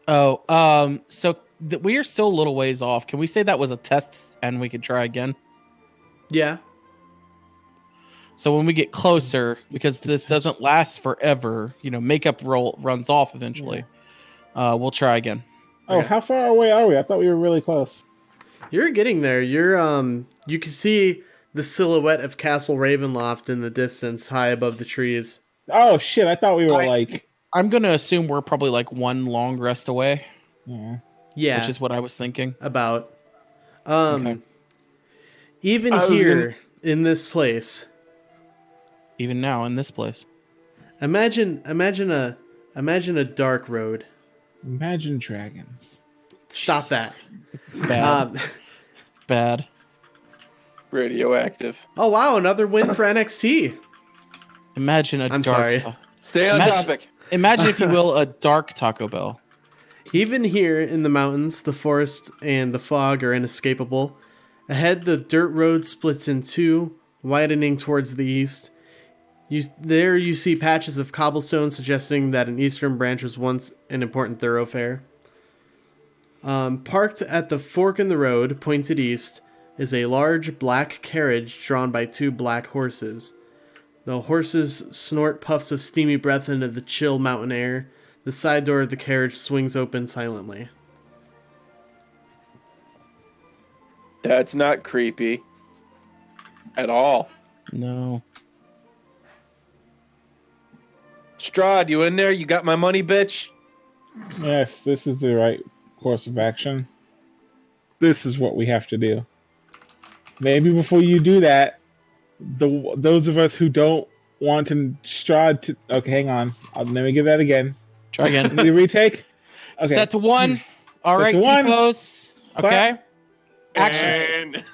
Oh, so we are still a little ways off. Can we say that was a test and we could try again? Yeah. So when we get closer, because this doesn't last forever, makeup runs off eventually. We'll try again. Oh, Okay. how far away are we? I thought we were really close. You're getting there. You can see the silhouette of Castle Ravenloft in the distance, high above the trees. Oh shit! I thought we were like. I'm gonna assume we're probably like one long rest away, Yeah. Yeah, which is what I was thinking. about. Okay. Even I was here in this place, Even now in this place. imagine a dark road. Imagine dragons. Stop that. Bad. Bad. Radioactive. Oh wow, another win for NXT. Imagine a I'm dark. sorry. Stay on Imagine- topic. Imagine, if you will, a dark Taco Bell. Even here in the mountains, the forest and the fog are inescapable. Ahead, the dirt road splits in two, widening towards the east. There you see patches of cobblestone suggesting that an eastern branch was once an important thoroughfare. Parked at the fork in the road, pointed east, is a large black carriage drawn by two black horses. The horses snort puffs of steamy breath into the chill mountain air. The side door of the carriage swings open silently. That's not creepy. At all. No. Strahd, you in there? You got my money, bitch? Yes, this is the right course of action. This is what we have to do. Maybe before you do that, those of us who don't want Strahd to... Okay, hang on. Let me get that again. Try again. Need a retake? Okay. Set to one. All Set right, to one. T-pose. Okay. Action. And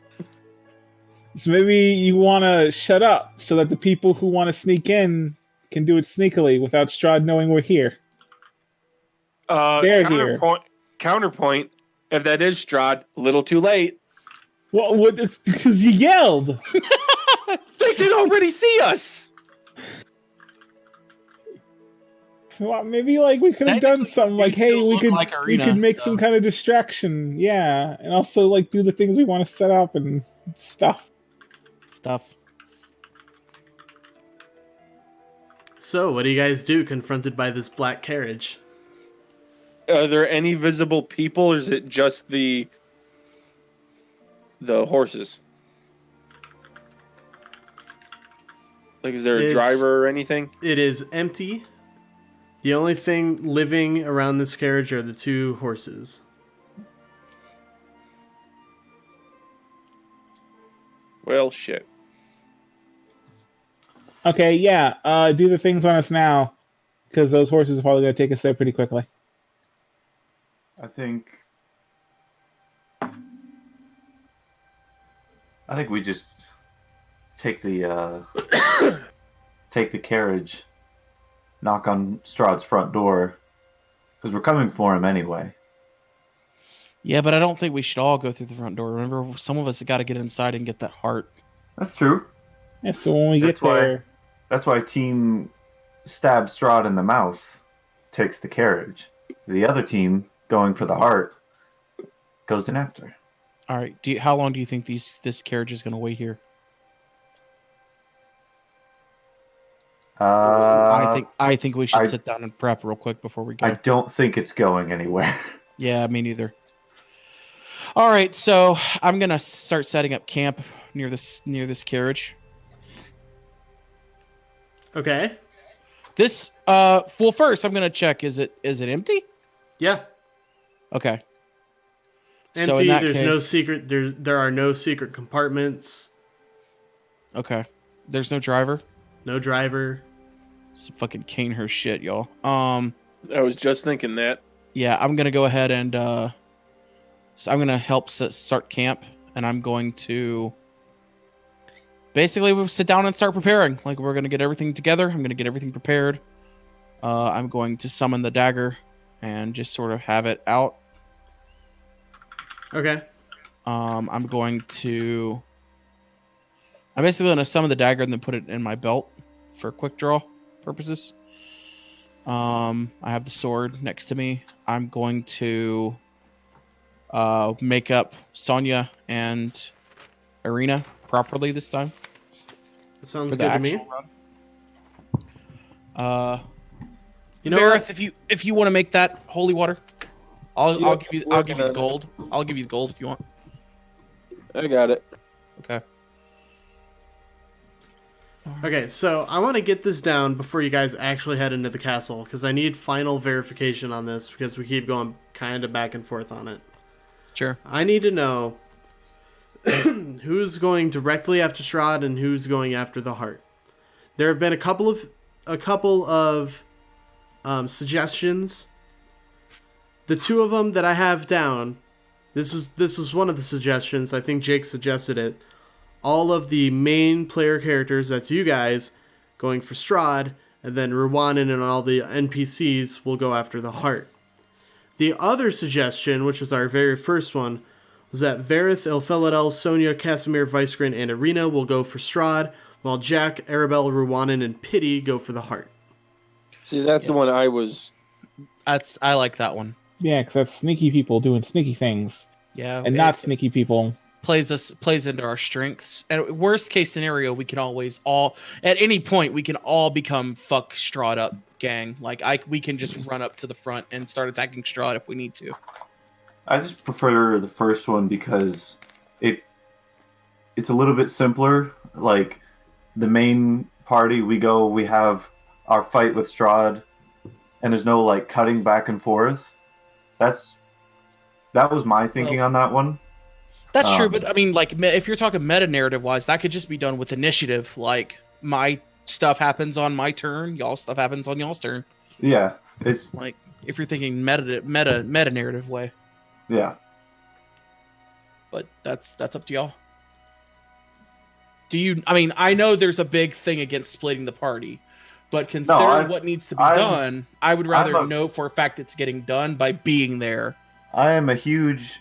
So maybe you want to shut up so that the people who want to sneak in can do it sneakily without Strahd knowing we're here. They're here. Counterpoint. If that is Strahd, a little too late. Well, it's because you yelled. They can already see us. Well, maybe we could have done something like, hey, we could make some kind of distraction, yeah, and also do the things we want to set up and stuff. So, what do you guys do confronted by this black carriage? Are there any visible people, or is it just the horses? Is there a driver or anything? It is empty. The only thing living around this carriage are the two horses. Well, shit. Okay, yeah, do the things on us now, because those horses are probably going to take us there pretty quickly. I think we just take the carriage, knock on Strahd's front door, because we're coming for him anyway. Yeah, but I don't think we should all go through the front door. Remember, some of us have got to get inside and get that heart. That's true. Yeah, so when we get there... That's why Team Stab Strahd in the mouth takes the carriage. The other team, going for the heart, goes in after. All right. How long do you think this carriage is going to wait here? I think we should sit down and prep real quick before we go. I don't think it's going anywhere. Yeah, me neither. All right, so I'm gonna start setting up camp near this carriage. Okay. Well, first I'm gonna check. Is it empty? Yeah. Okay. Empty. So in that There's no case- secret. There are no secret compartments. Okay. There's no driver. No driver. Some fucking Canehurst shit, y'all. I was just thinking that. Yeah, I'm gonna go ahead and so I'm gonna help start camp, and I'm going to basically we'll sit down and start preparing. Like, we're gonna get everything together. I'm gonna get everything prepared. I'm going to summon the dagger and just sort of have it out. Okay. I'm basically gonna summon the dagger and then put it in my belt for quick draw purposes. I have the sword next to me. I'm going to make up Sonia and Irina properly this time. That sounds For good the to me. actual run. You know Varroth, what? if you want to make that holy water, I'll give you working the on it. gold. I'll give you the gold if you want. I got it. Okay. Okay, so I want to get this down before you guys actually head into the castle, because I need final verification on this, because we keep going kind of back and forth on it. Sure. I need to know who's going directly after Strahd and who's going after the heart. There have been a couple of suggestions. The two of them that I have down, this is one of the suggestions. I think Jake suggested it. All of the main player characters, that's you guys, going for Strahd, and then Rwandan and all the NPCs will go after the heart. The other suggestion, which was our very first one, was that Varroth, Ilphelodel, Sonia, Casimir, Vicegrin, and Irina will go for Strahd, while Jack, Arabelle, Rwandan, and Pity go for the heart. See, that's the one I was. I like that one. Yeah, because that's sneaky people doing sneaky things, Yeah. and not sneaky people. Plays into our strengths. And worst case scenario, we can always all at any point we can all become fuck Strahd up gang. Like we can just run up to the front and start attacking Strahd if we need to. I just prefer the first one because it's a little bit simpler. Like the main party, we have our fight with Strahd, and there's no like cutting back and forth. That was my thinking on that one. That's true, but I mean, like, if you're talking meta narrative wise, that could just be done with initiative. Like, my stuff happens on my turn, y'all stuff happens on y'all's turn. Yeah, it's Like, if you're thinking meta narrative way, yeah. but that's up to y'all. Do you? I mean, I know there's a big thing against splitting the party, but considering what needs to be done, I would rather know for a fact it's getting done by being there. I am a huge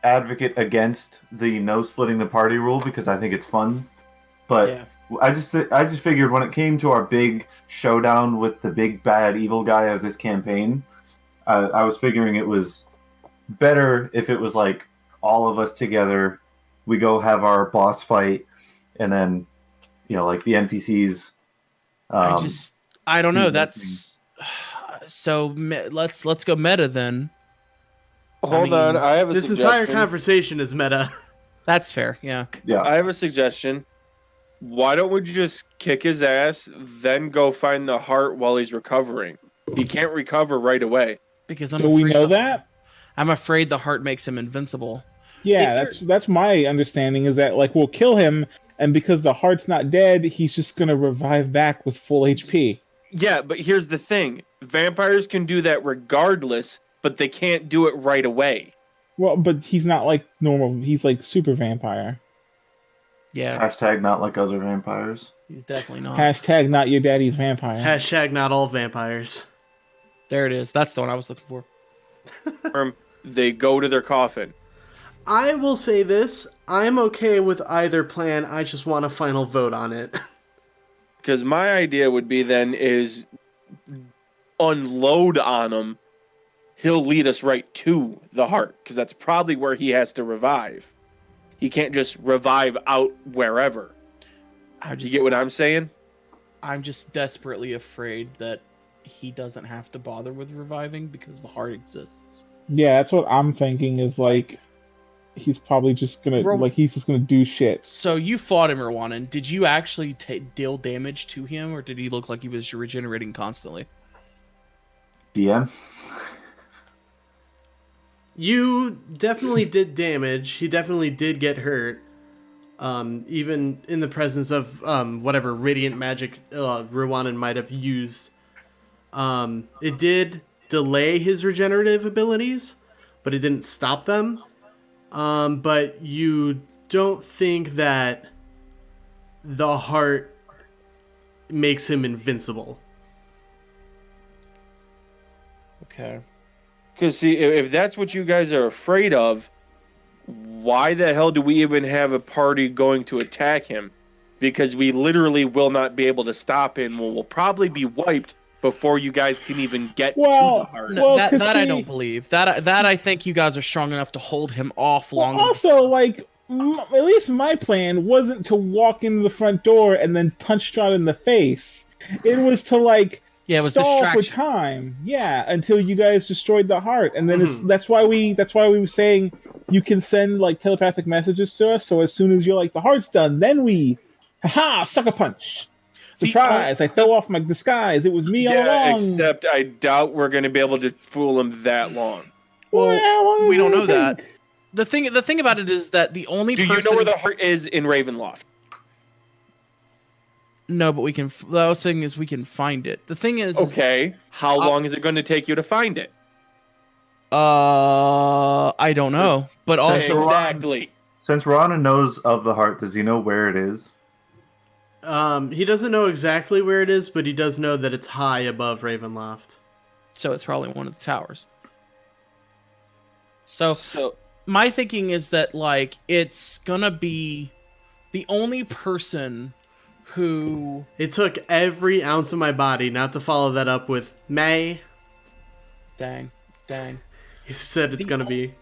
advocate against the no splitting the party rule because I think it's fun, but Yeah. I just figured when it came to our big showdown with the big bad evil guy of this campaign, I was figuring it was better if it was like all of us together, we go have our boss fight, and then like the NPCs. I don't know. That's so. Let's go meta then. Hold on, I have a This suggestion. entire conversation is meta. That's fair. Yeah. Yeah, I have a suggestion. Why don't we just kick his ass, then go find the heart while he's recovering? He can't recover right away. Because I'm Do we afraid know that? I'm afraid the heart makes him invincible. Yeah, that's my understanding. Is that like we'll kill him, and because the heart's not dead, he's just gonna revive back with full HP. Yeah, but here's the thing. Vampires can do that regardless, but they can't do it right away. Well, but he's not like normal. He's like super vampire. Yeah, hashtag not like other vampires. he's definitely not. Hashtag not your daddy's vampire. Hashtag not all vampires. There it is. That's the one I was looking for. They go to their coffin. I will say this. I'm okay with either plan. I just want a final vote on it. Because my idea would be then is unload on him. He'll lead us right to the heart. Because that's probably where he has to revive. He can't just revive out wherever. You get what I'm saying? I'm just desperately afraid that he doesn't have to bother with reviving because the heart exists. Yeah, that's what I'm thinking. Is like he's probably just gonna he's just gonna do shit. So you fought him, Rwandan. Did you actually deal damage to him, or did he look like he was regenerating constantly? DM. You definitely did damage. He definitely did get hurt. Even in the presence of whatever radiant magic Rwandan might have used. It did delay his regenerative abilities, but it didn't stop them. But you don't think that the heart makes him invincible. Okay. Because see, if that's what you guys are afraid of, why the hell do we even have a party going to attack him? Because we literally will not be able to stop him. We'll probably be wiped before you guys can even get to the heart. No, Well, that 'cause I see- don't believe. That I think you guys are strong enough to hold him off Well, long. also, like, at least my plan wasn't to walk into the front door and then punch Strahd in the face. It was to, like, Yeah, it was stall for distraction. time. Yeah, until you guys destroyed the heart. And then Mhm. that's why we were saying you can send, like, telepathic messages to us, so as soon as you're like, the heart's done, then we, haha, sucker punch. Surprise! I fell off my disguise. It was me all Yeah, along. except I doubt we're going to be able to fool him that long. Well, how long we does don't it know that. take? The thing about it is that the only Do you person know where the heart is in Ravenloft? No, but we can. What I was saying is we can find it. The thing is, Okay. How long is it going to take you to find it? I don't know, but So also Exactly. Since Rana knows of the heart, does he know where it is? He doesn't know exactly where it is, but he does know that it's high above Ravenloft. so it's probably one of the towers. So So my thinking is that like it's gonna be the only person who It took every ounce of my body not to follow that up with May. dang. He said it's gonna be.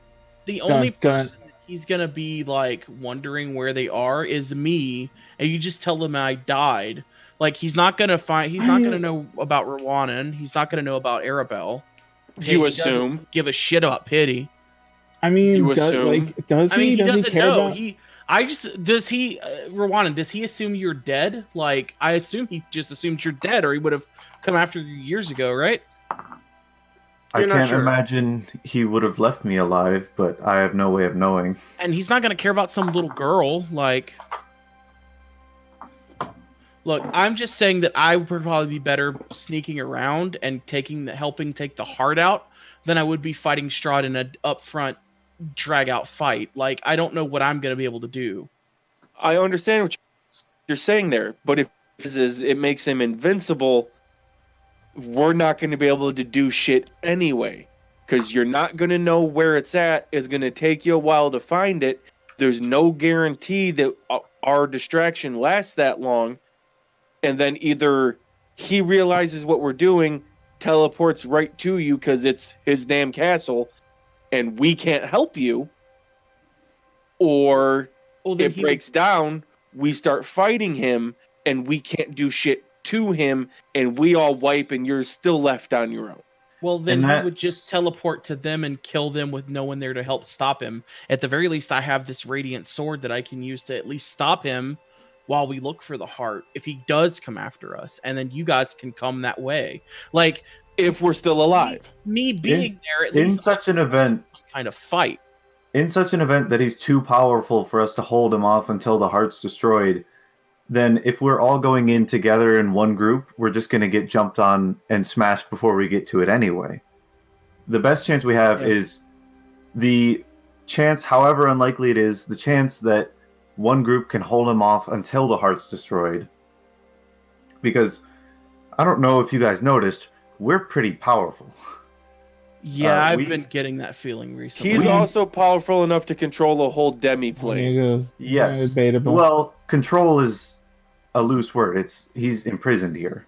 The Dun, only dun. person he's gonna be like wondering where they are is me, and you just tell them I died. Like he's not gonna know about Rwandan. He's not gonna know about Arabelle. you He doesn't assume. give a shit about Pity. I mean, You does, assume. like, does I mean, he Does doesn't care know. about? Does he Rwandan? Does he assume you're dead? Like I assume he just assumed you're dead, or he would have come after you years ago, right? I You're not can't sure. imagine he would have left me alive, but I have no way of knowing. And he's not gonna care about some little girl. Like, look, I'm just saying that I would probably be better sneaking around and helping take the heart out than I would be fighting Strahd in an upfront drag out fight. Like, I don't know what I'm gonna be able to do. I understand what you're saying there, but if this is it makes him invincible, we're not going to be able to do shit anyway. Because you're not going to know where it's at. It's going to take you a while to find it. There's no guarantee that our distraction lasts that long. And then either he realizes what we're doing, teleports right to you because it's his damn castle, and we can't help you, or Well, then it breaks down, we start fighting him, and we can't do shit to him, and we all wipe, and you're still left on your own. Well, then And he would that's- just teleport to them and kill them with no one there to help stop him. At the very least, I have this radiant sword that I can use to at least stop him while we look for the heart if he does come after us, and then you guys can come that way. Like, If we're still alive. me being there, at In least such an event, kind of fight. that he's too powerful for us to hold him off until the heart's destroyed, then if we're all going in together in one group, we're just going to get jumped on and smashed before we get to it anyway. The best chance we have is the chance, however unlikely it is, the chance that one group can hold him off until the heart's destroyed. Because I don't know if you guys noticed, we're pretty powerful. Yeah, I've we- been getting that feeling recently. He's also powerful enough to control a whole There demiplane. you go. Yes. Debatable. Well, control is a loose word. He's imprisoned here.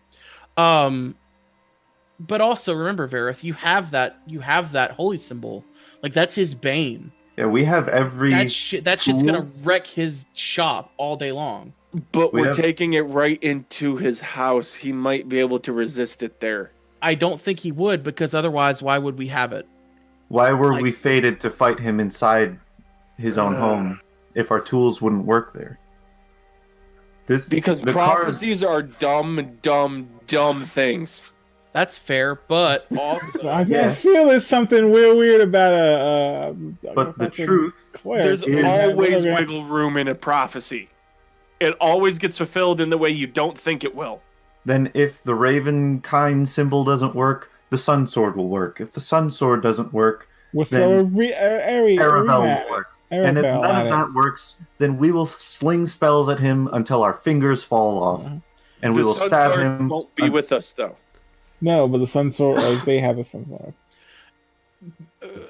But also remember, Varroth, you have that holy symbol. Like that's his bane. Yeah, we have every That shit's tool. gonna wreck his shop all day long. But We we're have- taking it right into his house. He might be able to resist it there. I don't think he would, because otherwise, why would we have it? Why were like- we fated to fight him inside his own home if our tools wouldn't work there? Because the prophecies are dumb things. That's fair, but also I Yes. feel there's something weird about But the fucking truth, cleric. There's is- always Okay. wiggle room in a prophecy. It always gets fulfilled in the way you don't think it will. then if the Ravenkind symbol doesn't work, the Sun Sword will work. If the Sun Sword doesn't work, We'll then throw a Arabelle rematch. will work. And if Arabelle, none of that works, then we will sling spells at him until our fingers fall off. And we The will Sun stab Sword him. won't be with us though. No, but the Sun Sword, like, they have a Sun Sword.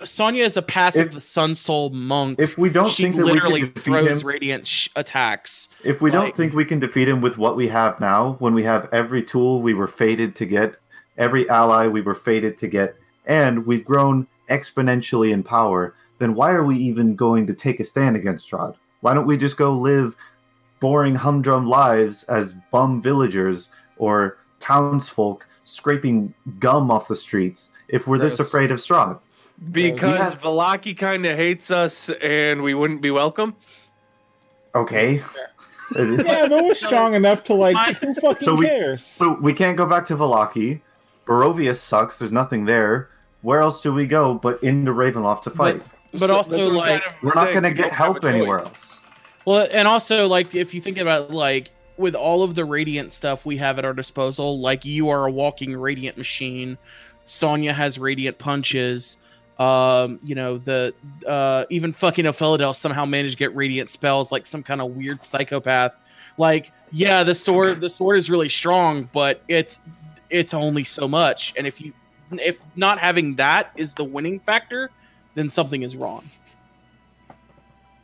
Sonia is a passive Sun Soul monk. If we don't She think that we literally can defeat throws him, radiant attacks. if we don't like- think we can defeat him with what we have now, when we have every tool we were fated to get, every ally we were fated to get, and we've grown exponentially in power, then why are we even going to take a stand against Strahd? Why don't we just go live boring humdrum lives as bum villagers or townsfolk scraping gum off the streets if we're this Gross. afraid of Strahd? Because Yeah. Vallaki kind of hates us and we wouldn't be welcome. Okay. Yeah, but we're strong enough to, like, who fucking So we- cares? So we can't go back to Vallaki. Barovia sucks. There's nothing there. Where else do we go but into Ravenloft to fight? But So also, that's what I'm like, kind of We're not saying, going to we get don't have help a anywhere choice. else. well, and also, like, if you think about, like, with all of the radiant stuff we have at our disposal, like, you are a walking radiant machine. Sonia has radiant punches. You know, the even fucking Ilphelodel somehow managed to get radiant spells, like some kind of weird psychopath. Like, yeah, the sword is really strong, but it's only so much. And if not having that is the winning factor, then something is wrong.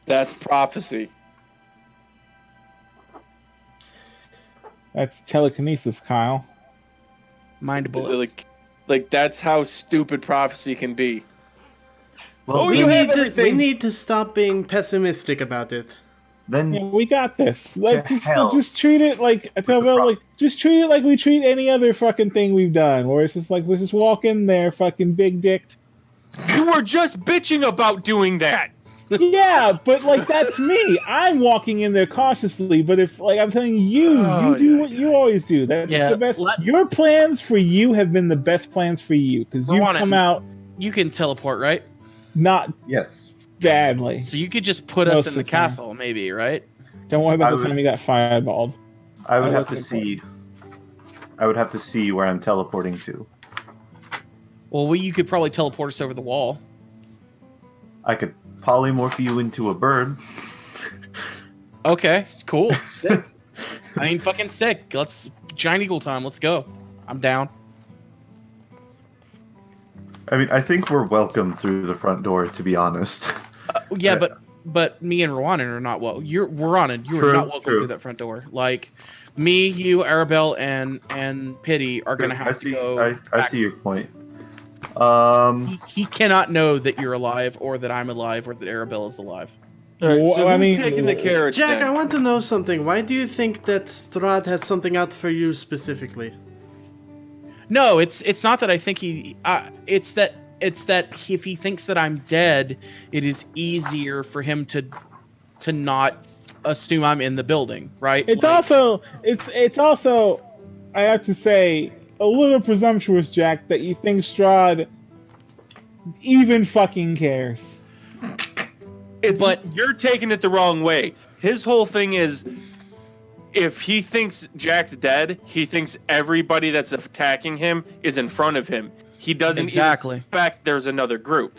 That's prophecy. That's telekinesis, Kyle. Mind bullets. Like that's how stupid prophecy can be. Well, Oh, We you have need, to, we everything. need to stop being pessimistic about it. then Yeah, we got this. Like, hell just treat it like I tell the Bill, like, props. just treat it like we treat any other fucking thing we've done. Where it's just like, let's just walk in there, fucking big dicked. You were just bitching about doing that. Yeah, but like that's me. I'm walking in there cautiously, but if like I'm telling you, Oh, you do yeah, what you always do. That's Yeah, the best. let- Your plans for you have been the best plans for you because you've Rowan, come out You can teleport, right? not yes. badly. So you could just put Most us in of the the time. castle, maybe, right? Don't worry I about the would- time you got fireballed. I would That have to wasn't see. I would have to see where I'm teleporting to. Well, you could probably teleport us over the wall. I could polymorph you into a bird. Okay, cool, sick. I mean, fucking sick. Let's giant eagle time. Let's go. I'm down. I mean, I think we're welcome through the front door, to be honest. Yeah, but me and Rowanan are not well. Rowanan, you are True, not welcome true. through that front door. Like me, you, Arabelle, and Pity are gonna have I to see. go. I back. see your point. He cannot know that you're alive, or that I'm alive, or that Arabelle is alive. All right, Well, so I who's mean- taking the carriage? Jack, then? I want to know something. Why do you think that Strahd has something out for you specifically? No, it's not that I think he. It's that if he thinks that I'm dead, it is easier for him to not assume I'm in the building, right? It's Like, also I have to say a little presumptuous, Jack, that you think Strahd even fucking cares. But you're taking it the wrong way. His whole thing is, if he thinks Jack's dead, he thinks everybody that's attacking him is in front of him. He doesn't Exactly. even suspect there's another group.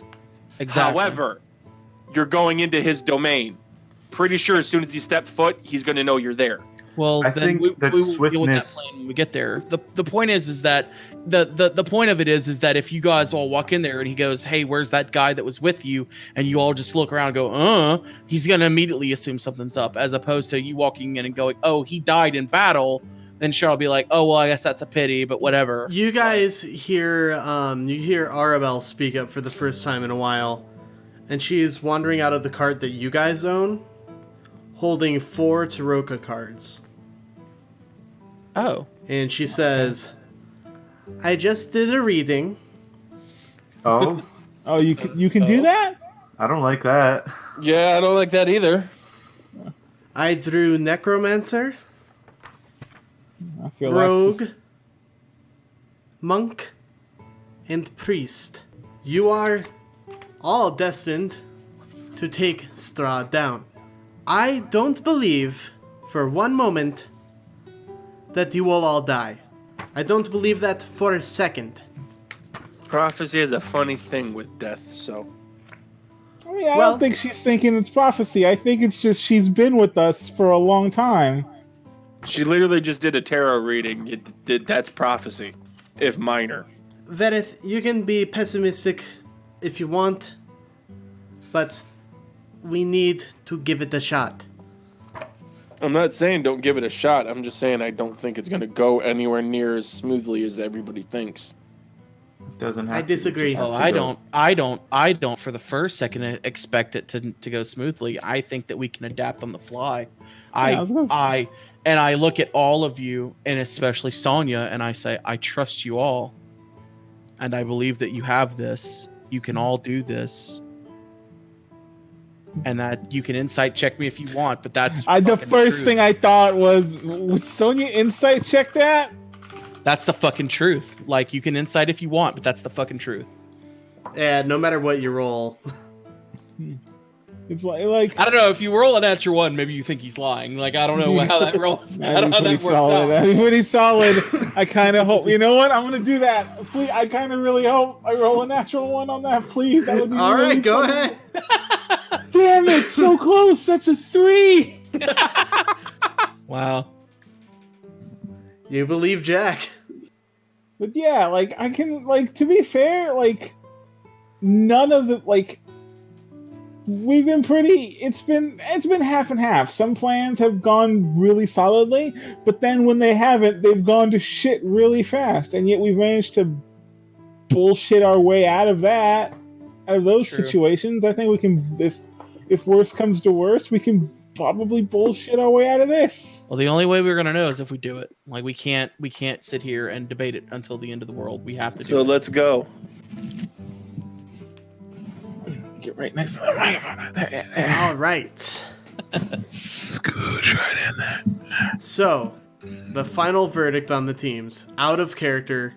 exactly. However, you're going into his domain. Pretty sure as soon as you step foot, he's going to know you're there. Well, I then think that we will deal with that swiftness- plan when we get there. The point is that the point of it is that if you guys all walk in there and he goes, "Hey, where's that guy that was with you?" and you all just look around and go, he's gonna immediately assume something's up, as opposed to you walking in and going, "Oh, he died in battle." Then sure, I'll be like, "Oh, well, I guess that's a pity, but whatever." You guys hear Arabelle speak up for the first time in a while, and she is wandering out of the cart that you guys own, holding 4 Taroka cards. Oh, And she says, "I just did a reading. Oh, Oh, you can do that? I don't like that. Yeah, I don't like that either. I drew Necromancer, I feel Rogue, that's Monk, and Priest. You are all destined to take Strahd down. I don't believe for one moment that you will all die. I don't believe that for a second. Prophecy is a funny thing with death, so. I mean, I Well- don't think she's thinking it's prophecy. I think it's just she's been with us for a long time. She literally just did a tarot reading. That's prophecy, if minor. Verith, you can be pessimistic if you want, but we need to give it a shot. I'm not saying don't give it a shot. I'm just saying I don't think it's going to go anywhere near as smoothly as everybody thinks. It doesn't have I to. It disagree. just has Well, to go. I don't for the first second expect it to go smoothly. I think that we can adapt on the fly. I was gonna I look at all of you, and especially Sonia, and I say, I trust you all, and I believe that you have this. You can all do this, and that you can insight check me if you want. But that's The fucking first truth. thing I thought was, would Sonia insight check that? That's the fucking truth. Like, you can insight if you want, but that's the fucking truth. Yeah, no matter what you roll. It's like I don't know if you roll a natural one, maybe you think he's lying. Like, I don't know how that rolls. I don't know how that works out. That'd be pretty solid. I kind of hope. You know what? I'm gonna do that. Please, I kind of really hope I roll a natural one on that. Please, that would be. All really right, go fun. ahead. Damn it! So close. That's a 3. Wow. You believe Jack. But yeah, like I can, like, to be fair, like none of the, like, we've been pretty, it's been half and half. Some plans have gone really solidly, but then when they haven't, they've gone to shit really fast, and yet we've managed to bullshit our way out of that, out of those True. situations. I think we can, if worse comes to worse, we can probably bullshit our way out of this. Well, the only way we're gonna know is if we do it. Like, we can't sit here and debate it until the end of the world. We have to do So it. let's go. Get right next to the microphone. There. All right. Scooch right in there. So, the final verdict on the teams. Out of character.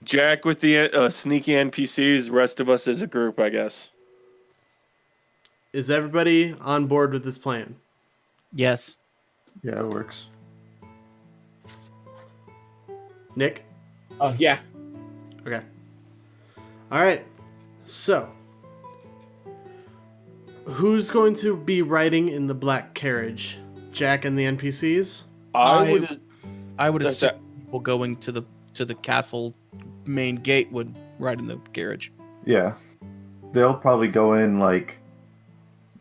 Jack with the sneaky NPCs, rest of us as a group, I guess. Is everybody on board with this plan? Yes. Yeah, it works. Nick? Oh yeah. Okay. All right. So, who's going to be riding in the black carriage? Jack and the NPCs? I would That's assume people going to the castle main gate would ride in the carriage. Yeah. They'll probably go in like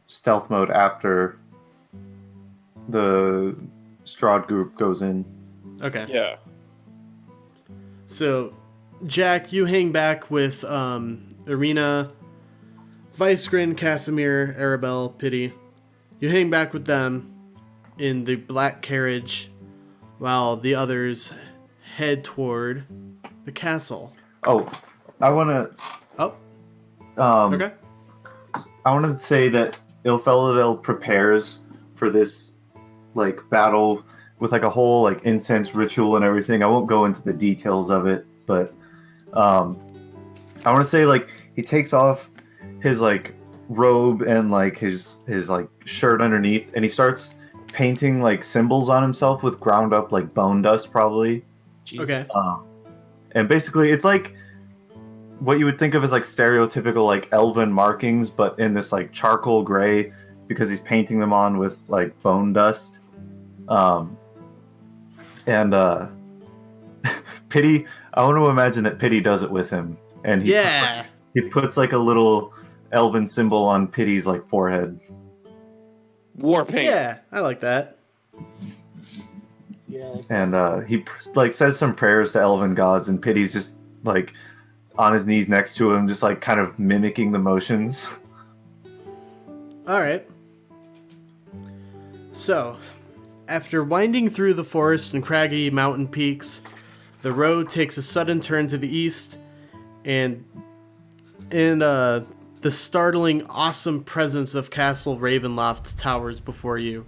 stealth mode after the Strahd group goes in. Okay. Yeah. So, Jack, you hang back with Irina, Vicegrin, Casimir, Arabelle, Pity. You hang back with them in the black carriage while the others head toward the castle. Oh, I want to. Oh, okay. I want to say that Ilphelodel prepares for this like battle with like a whole like incense ritual and everything. I won't go into the details of it, but I want to say like he takes off his like robe and like his like shirt underneath, and he starts painting like symbols on himself with ground up like bone dust probably. Jesus. Okay. And basically it's like what you would think of as like stereotypical like elven markings, but in this like charcoal gray because he's painting them on with like bone dust. Pity, I want to imagine that Pity does it with him, and he puts like a little elven symbol on Pity's like forehead. War paint. Yeah, I like that. Yeah. And he like says some prayers to elven gods, and Pity's just like on his knees next to him, just like kind of mimicking the motions. All right. So, after winding through the forest and craggy mountain peaks, the road takes a sudden turn to the east, and the startling, awesome presence of Castle Ravenloft towers before you.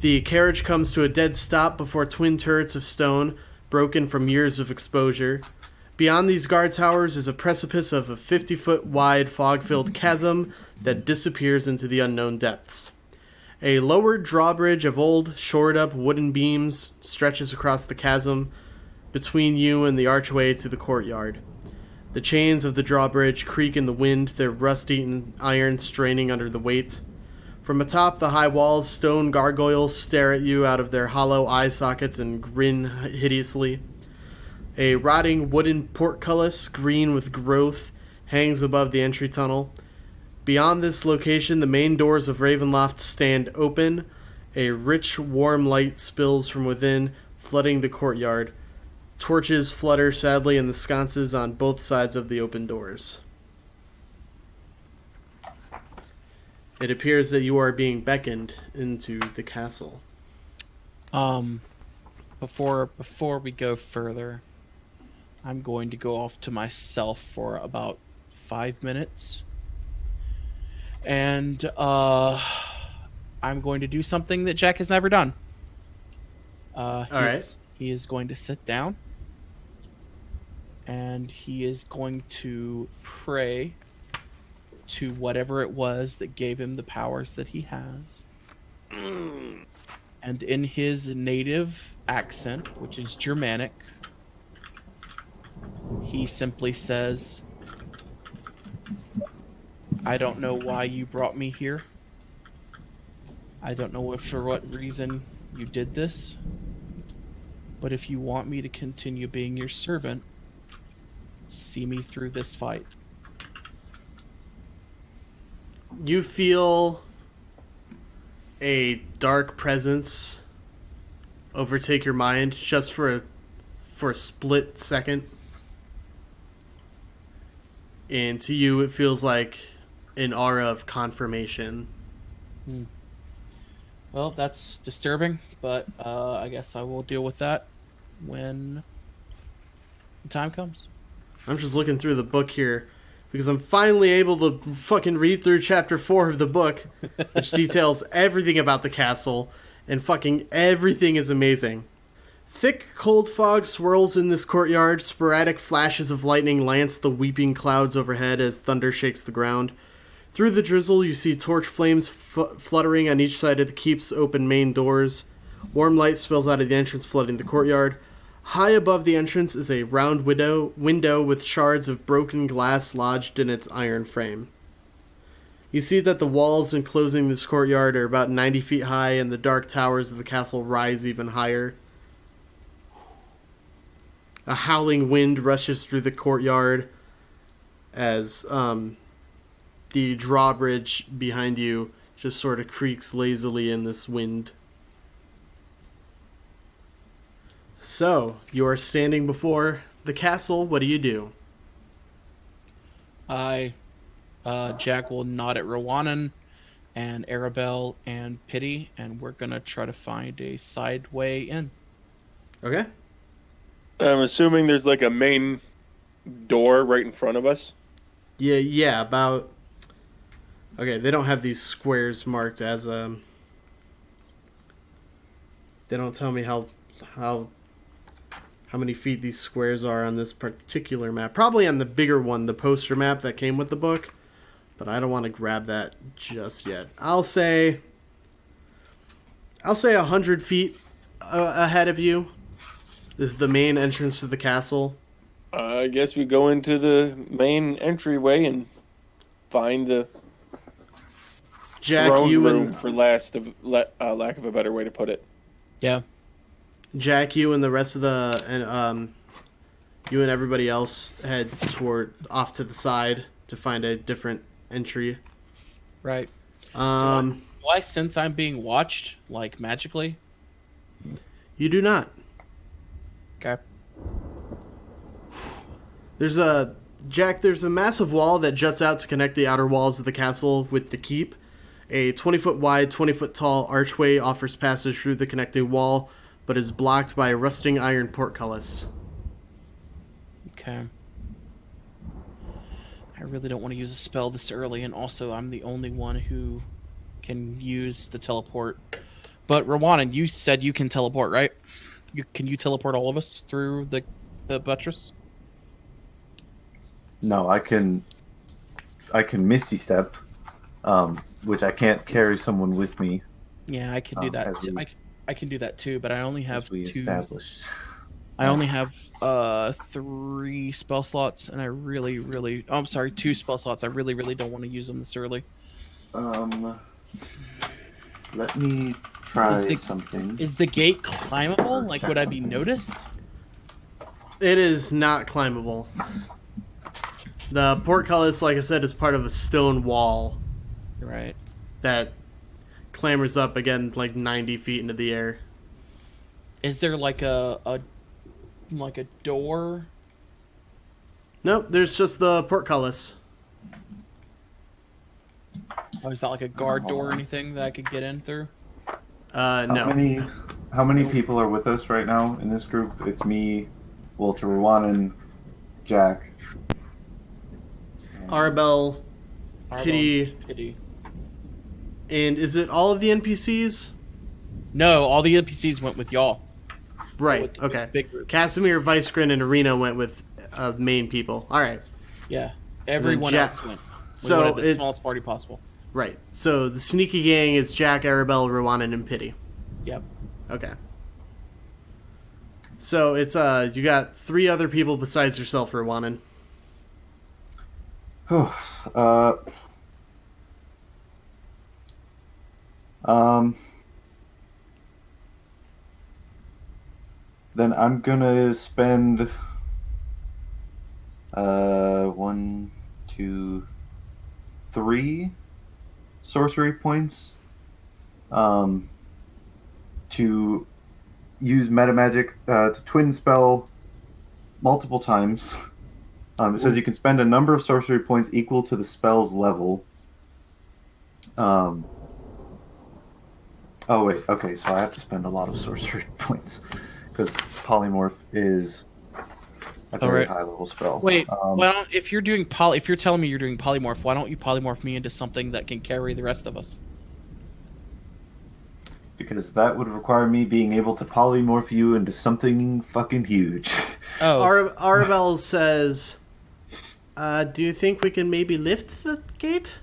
The carriage comes to a dead stop before twin turrets of stone, broken from years of exposure. Beyond these guard towers is a precipice of a 50-foot wide fog-filled chasm that disappears into the unknown depths. A lowered drawbridge of old, shored-up wooden beams stretches across the chasm between you and the archway to the courtyard. The chains of the drawbridge creak in the wind, their rust-eaten iron straining under the weight. From atop the high walls, stone gargoyles stare at you out of their hollow eye sockets and grin hideously. A rotting wooden portcullis, green with growth, hangs above the entry tunnel. Beyond this location, the main doors of Ravenloft stand open. A rich, warm light spills from within, flooding the courtyard. Torches flutter sadly in the sconces on both sides of the open doors. It appears that you are being beckoned into the castle. Before we go further, I'm going to go off to myself for about 5 minutes. And I'm going to do something that Jack has never done. Alright. He is going to sit down. And he is going to pray to whatever it was that gave him the powers that he has. And in his native accent, which is Germanic, he simply says, I don't know why you brought me here. I don't know for what reason you did this. But if you want me to continue being your servant, see me through this fight. You feel a dark presence overtake your mind just for a split second. And to you, it feels like an aura of confirmation. Well, that's disturbing, but I guess I will deal with that when the time comes. I'm just looking through the book here because I'm finally able to fucking read through chapter 4 of the book, which details everything about the castle, and fucking everything is amazing. Thick, cold fog swirls in this courtyard. Sporadic flashes of lightning lance the weeping clouds overhead as thunder shakes the ground. Through the drizzle, you see torch flames fluttering on each side of the keep's open main doors. Warm light spills out of the entrance, flooding the courtyard. High above the entrance is a round window with shards of broken glass lodged in its iron frame. You see that the walls enclosing this courtyard are about 90 feet high, and the dark towers of the castle rise even higher. A howling wind rushes through the courtyard as the drawbridge behind you just sort of creaks lazily in this wind. So, you are standing before the castle. What do you do? Jack will nod at Rowanan and Arabelle and Pity, and we're gonna try to find a side way in. Okay. I'm assuming there's like a main door right in front of us. Yeah, about... Okay, they don't have these squares marked as, They don't tell me how many feet these squares are on this particular map. Probably on the bigger one, the poster map that came with the book. But I don't want to grab that just yet. I'll say 100 feet ahead of you is the main entrance to the castle. I guess we go into the main entryway and find the Jack, throne you room, and for lack of a better way to put it. Yeah. Jack, you and the rest of you and everybody else head off to the side to find a different entry. Right. Do I sense I'm being watched, like, magically? You do not. Okay. There's a massive wall that juts out to connect the outer walls of the castle with the keep. A 20-foot wide, 20-foot tall archway offers passage through the connecting wall, but is blocked by a rusting iron portcullis. Okay. I really don't want to use a spell this early, and also I'm the only one who can use the teleport. But Rowanan, you said you can teleport, right? Can you teleport all of us through the buttress? No, I can Misty Step, which I can't carry someone with me. Yeah, I can do that. as we- I can do that too, but I only have As we two. established. I only have 3 spell slots, and I really. Oh, I'm sorry, 2 spell slots. I really don't want to use them this early. Let me try Is the- something. Is the gate climbable? Like, would I be noticed? It is not climbable. The portcullis, like I said, is part of a stone wall Right. that clambers up again like 90 feet into the air. Is there like a door? Nope, there's just the portcullis. Or is that like a guard door or anything that I could get in through? No. How many people are with us right now in this group? It's me, Walter Rwannan, Jack. Arbel, Pity, Pity. and is it all of the NPCs? No, all the NPCs went with y'all. Right, With the okay. Big group. Casimir, Vicegrin, and Arena went with main people. Alright, Yeah. Everyone Jack- else went. We so wanted the it- smallest party possible. right. So the sneaky gang is Jack, Arabelle, Rwannan, and Pity. Yep. Okay. So it's you got 3 other people besides yourself, Rwannan. Then I'm gonna spend 1, 2, 3 sorcery points to use meta magic to twin spell multiple times. It says you can spend a number of sorcery points equal to the spell's level. Oh wait, okay, so I have to spend a lot of sorcery points because polymorph is a very Alright. high level spell. Wait, why don't if you're telling me you're doing polymorph, why don't you polymorph me into something that can carry the rest of us? Because that would require me being able to polymorph you into something fucking huge. Oh, Arabelle says, do you think we can maybe lift the gate?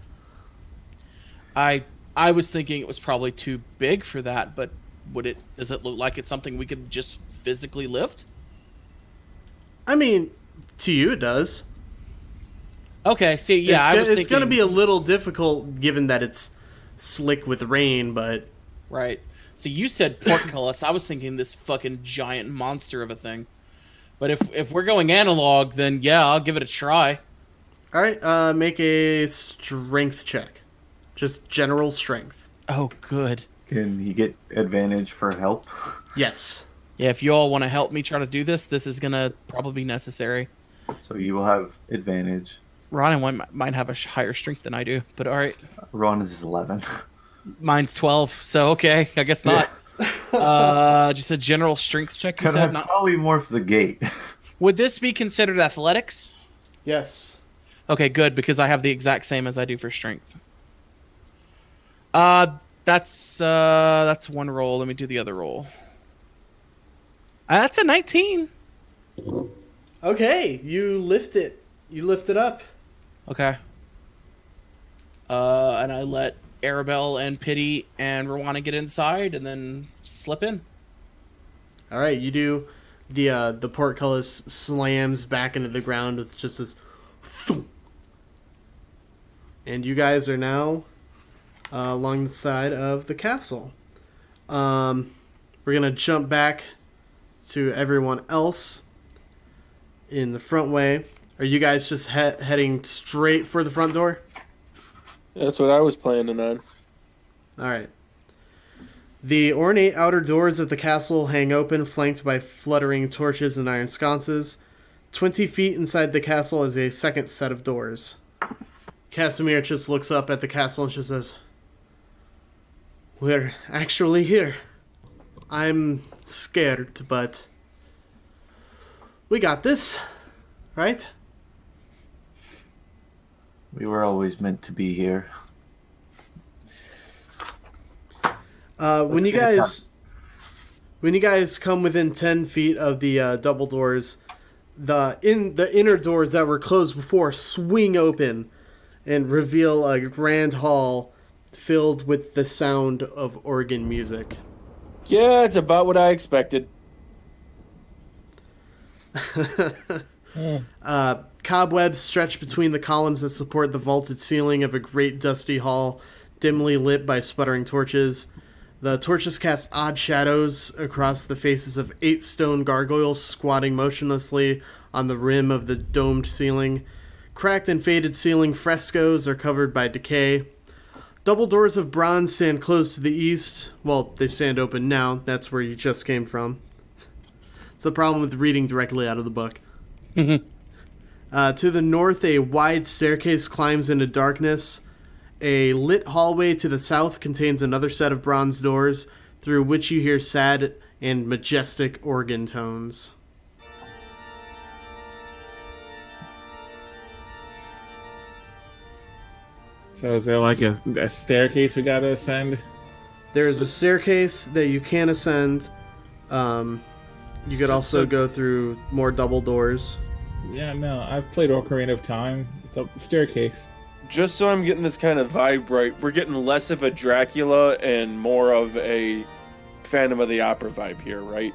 I was thinking it was probably too big for that, but does it look like it's something we could just physically lift? I mean, to you it does. Okay, see, yeah, I was it's going to thinking- be a little difficult given that it's slick with rain, but Right. So you said portcullis. I was thinking this fucking giant monster of a thing. But if we're going analog, then yeah, I'll give it a try. all right, make a strength check. Just general strength. Oh, good. Can he get advantage for help? Yes. Yeah, if you all want to help me try to do this, this is gonna probably be necessary. So you will have advantage. Ron might have a higher strength than I do, but all right. Ron is 11. Mine's 12, so okay, I guess not. Just a general strength check. You Can I said not. polymorph the gate? Would this be considered athletics? Yes. Okay, good, because I have the exact same as I do for strength. That's one roll. Let me do the other roll. That's a 19. Okay, you lift it. You lift it up. Okay. And I let Arabelle and Pity and Rwana get inside, and then slip in. All right, you do. The portcullis slams back into the ground with just this thump. And you guys are now along the side of the castle. We're gonna jump back to everyone else in the front way. Are you guys just heading straight for the front door? That's what I was planning on. All right. The ornate outer doors of the castle hang open, flanked by fluttering torches and iron sconces. 20 feet inside the castle is a second set of doors. Casimir just looks up at the castle and just says, "We're actually here. I'm scared, but we got this, right?" We were always meant to be here. When you get it guys come within 10 feet of the double doors, the inner doors that were closed before swing open and reveal a grand hall filled with the sound of organ music. Yeah, it's about what I expected. Cobwebs stretch between the columns that support the vaulted ceiling of a great dusty hall, dimly lit by sputtering torches. The torches cast odd shadows across the faces of 8 stone gargoyles squatting motionlessly on the rim of the domed ceiling. Cracked and faded ceiling frescoes are covered by decay. Double doors of bronze stand closed to the east. Well, they stand open now. That's where you just came from. It's the problem with reading directly out of the book. To the north, a wide staircase climbs into darkness. A lit hallway to the south contains another set of bronze doors, through which you hear sad and majestic organ tones. So is there like a staircase we gotta ascend? There is a staircase that you can ascend. You could also go through more double doors. Yeah, no, I've played Ocarina of Time. It's up the staircase. Just so I'm getting this kind of vibe right, we're getting less of a Dracula and more of a Phantom of the Opera vibe here, right?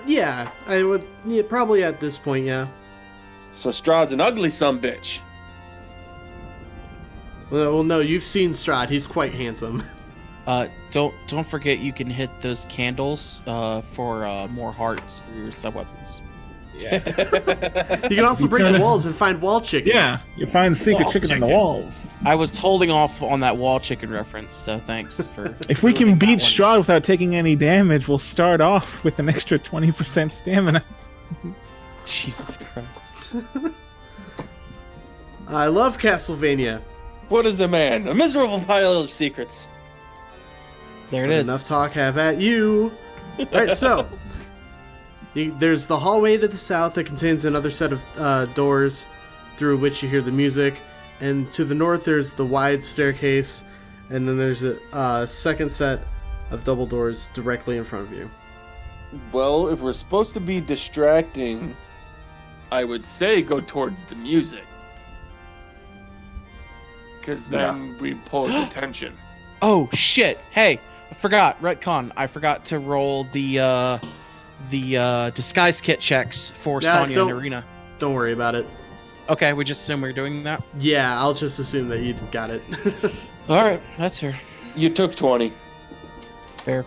Yeah, I would probably at this point, yeah. So Strahd's an ugly sumbitch. Well, no, you've seen Strahd. He's quite handsome. Don't forget you can hit those candles for more hearts for your sub weapons. Yeah. You can also break the walls and find wall chicken. Yeah, you find secret chicken in the walls. I was holding off on that wall chicken reference, so thanks for. If we can ruining beat that one. Strahd without taking any damage, we'll start off with an extra 20% stamina. Jesus Christ. I love Castlevania. What is a man? A miserable pile of secrets. There it But is. enough talk, have at you. Alright, so there's the hallway to the south that contains another set of doors through which you hear the music, and to the north there's the wide staircase, and then there's a second set of double doors directly in front of you. Well, if we're supposed to be distracting, I would say go towards the music. Because then we pull his attention. Oh shit! Hey, I forgot. Retcon. I forgot to roll the disguise kit checks for Yeah, Sonia and don't- Arena. Don't worry about it. Okay, we just assume we're doing that. Yeah, I'll just assume that you got it. All right, that's fair. You took 20. Fair.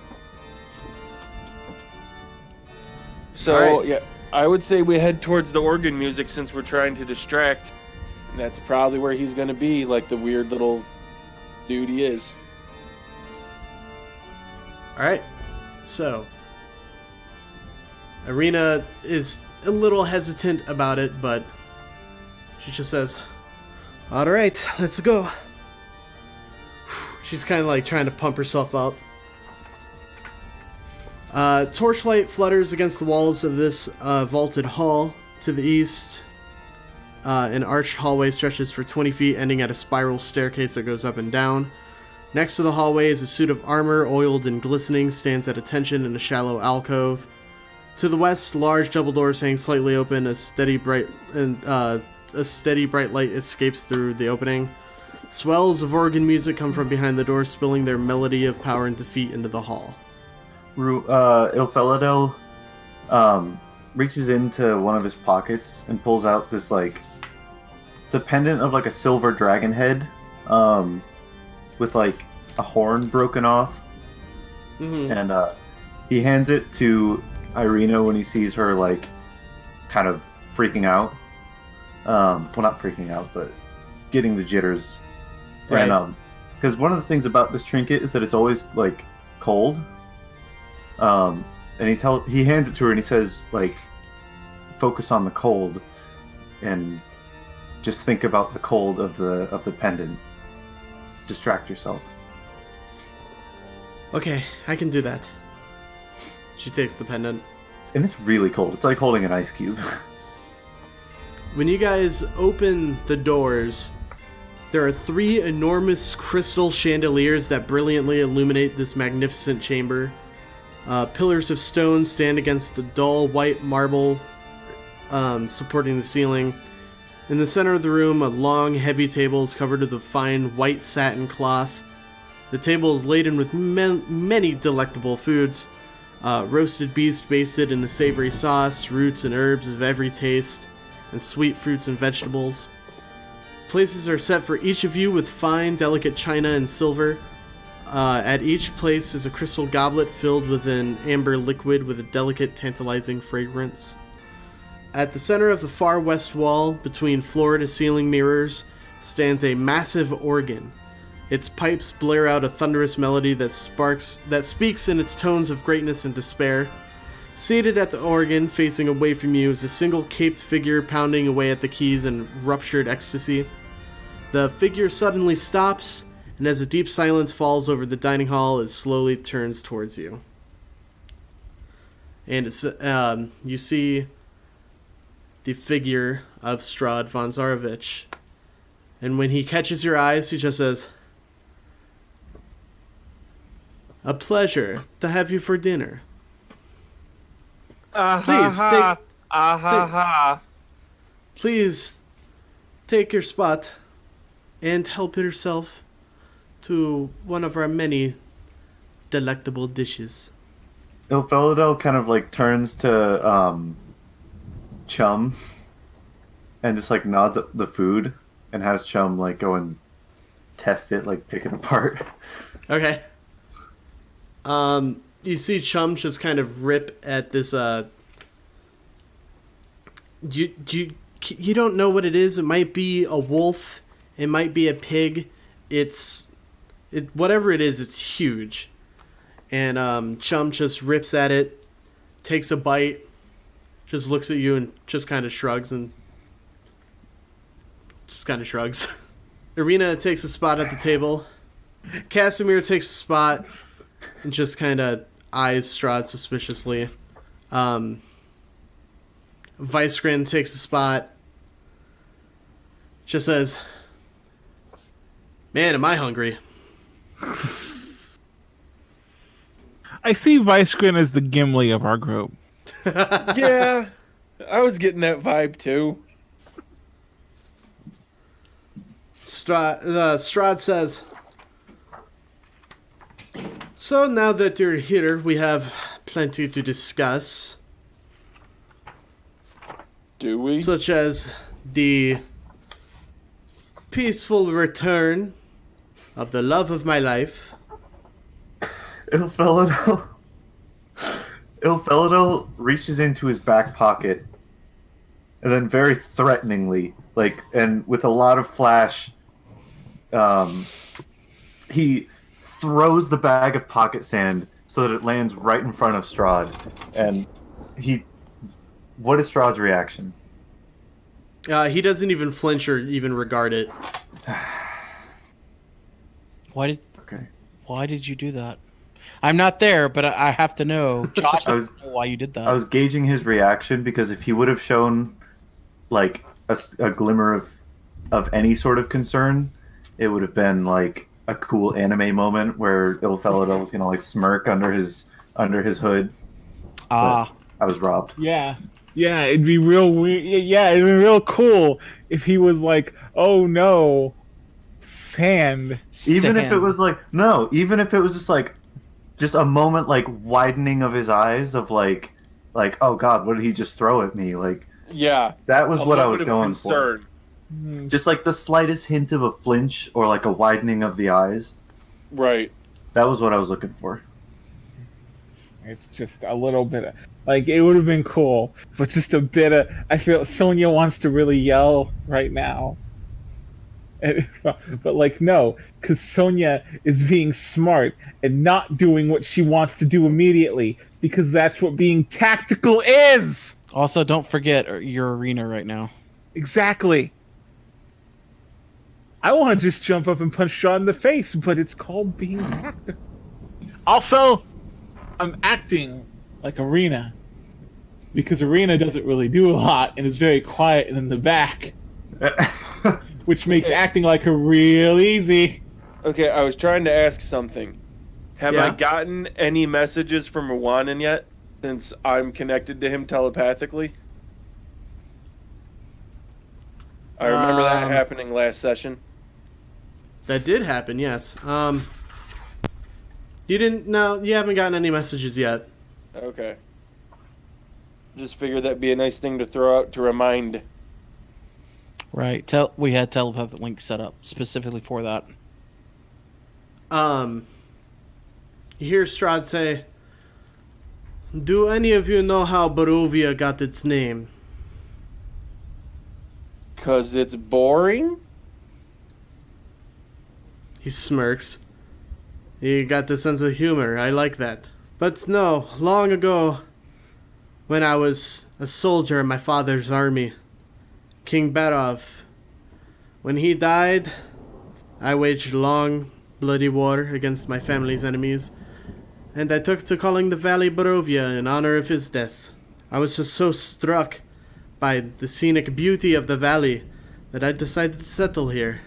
So, Alright. yeah, I would say we head towards the organ music since we're trying to distract. And that's probably where he's going to be, like the weird little dude he is. Alright, so Arena is a little hesitant about it, but she just says, alright, let's go. She's kind of like trying to pump herself up. Torchlight flutters against the walls of this vaulted hall. To the east, an arched hallway stretches for 20 feet, ending at a spiral staircase that goes up and down. Next to the hallway is a suit of armor, oiled and glistening, stands at attention in a shallow alcove. To the west, large double doors hang slightly open. A steady bright light escapes through the opening. Swells of organ music come from behind the door, spilling their melody of power and defeat into the hall. Ilphelodel reaches into one of his pockets and pulls out this, like, it's a pendant of, like, a silver dragon head, with, like, a horn broken off. Mm-hmm. And he hands it to Irina when he sees her, like, kind of freaking out. Well, not freaking out, but getting the jitters. Right. And because one of the things about this trinket is that it's always, like, cold. And he hands it to her and he says, like, focus on the cold and just think about the cold of the pendant. Distract yourself. Okay, I can do that. She takes the pendant. And it's really cold. It's like holding an ice cube. When you guys open the doors, there are 3 enormous crystal chandeliers that brilliantly illuminate this magnificent chamber. Pillars of stone stand against the dull white marble supporting the ceiling. In the center of the room, a long, heavy table is covered with a fine white satin cloth. The table is laden with many delectable foods. roasted beast basted in a savory sauce, roots and herbs of every taste, and sweet fruits and vegetables. Places are set for each of you with fine, delicate china and silver. At each place is a crystal goblet filled with an amber liquid with a delicate, tantalizing fragrance. At the center of the far west wall, between floor-to-ceiling mirrors, stands a massive organ. Its pipes blare out a thunderous melody that speaks in its tones of greatness and despair. Seated at the organ, facing away from you, is a single caped figure pounding away at the keys in ruptured ecstasy. The figure suddenly stops, and as a deep silence falls over the dining hall, it slowly turns towards you. And you see the figure of Strahd von Zarovich. And when he catches your eyes, he just says, "A pleasure to have you for dinner. Please take your spot and help yourself to one of our many delectable dishes." Ilphelodel kind of like turns to Chum and just like nods at the food and has Chum like go and test it, like pick it apart. Okay. You see Chum just kind of rip at this. You don't know what it is. It might be a wolf. It might be a pig. Whatever it is, it's huge. And Chum just rips at it, takes a bite, just looks at you and just kind of shrugs Irina takes a spot at the table. Casimir takes a spot and just kind of eyes Strahd suspiciously. Vicegrin takes a spot. Just says, "Man, am I hungry." I see Vicegrin as the Gimli of our group. Yeah, I was getting that vibe too. Strahd says, "So now that you're here, we have plenty to discuss. Do we? Such as the peaceful return of the love of my life." Ilphelodel reaches into his back pocket and then very threateningly, like, and with a lot of flash, he throws the bag of pocket sand so that it lands right in front of Strahd. And what is Strahd's reaction? He doesn't even flinch or even regard it. Why Okay. did you do that? I'm not there, but I have to know. Josh, I was- has to know why you did that. I was gauging his reaction because if he would have shown like a glimmer of any sort of concern, it would have been like a cool anime moment where Ilphelodel was gonna like smirk under his hood. Ah, I was robbed. Yeah, it'd be real weird. Yeah, it'd be real cool if he was like, "Oh no, sand." Even if it was like even if it was just a moment like widening of his eyes of like oh god, what did he just throw at me? Like Yeah. that was A what I moment was of going concern. for. Just like the slightest hint of a flinch or like a widening of the eyes. Right. That was what I was looking for. It's just a little bit of, like, it would have been cool, but just a bit of. I feel Sonia wants to really yell right now. But like, no, because Sonia is being smart and not doing what she wants to do immediately, because that's what being tactical is. also, don't forget your arena right now. Exactly. I want to just jump up and punch Strahd in the face, but it's called being tactical. Also, I'm acting like Arena, because Arena doesn't really do a lot and is very quiet and in the back, which makes acting like her real easy. Okay, I was trying to ask something. Have I Yeah? gotten any messages from Rwanan yet? Since I'm connected to him telepathically? I remember that happening last session. That did happen, yes. You haven't gotten any messages yet. Okay. Just figured that'd be a nice thing to throw out to remind. Right. We had telepathic link set up specifically for that. You hear Strahd say, "Do any of you know how Barovia got its name?" 'Cause it's boring? He smirks. You got the sense of humor. I like that. But no, long ago, when I was a soldier in my father's army, King Barovia, when he died, I waged a long, bloody war against my family's enemies, and I took to calling the valley Barovia in honor of his death. I was just so struck by the scenic beauty of the valley that I decided to settle here.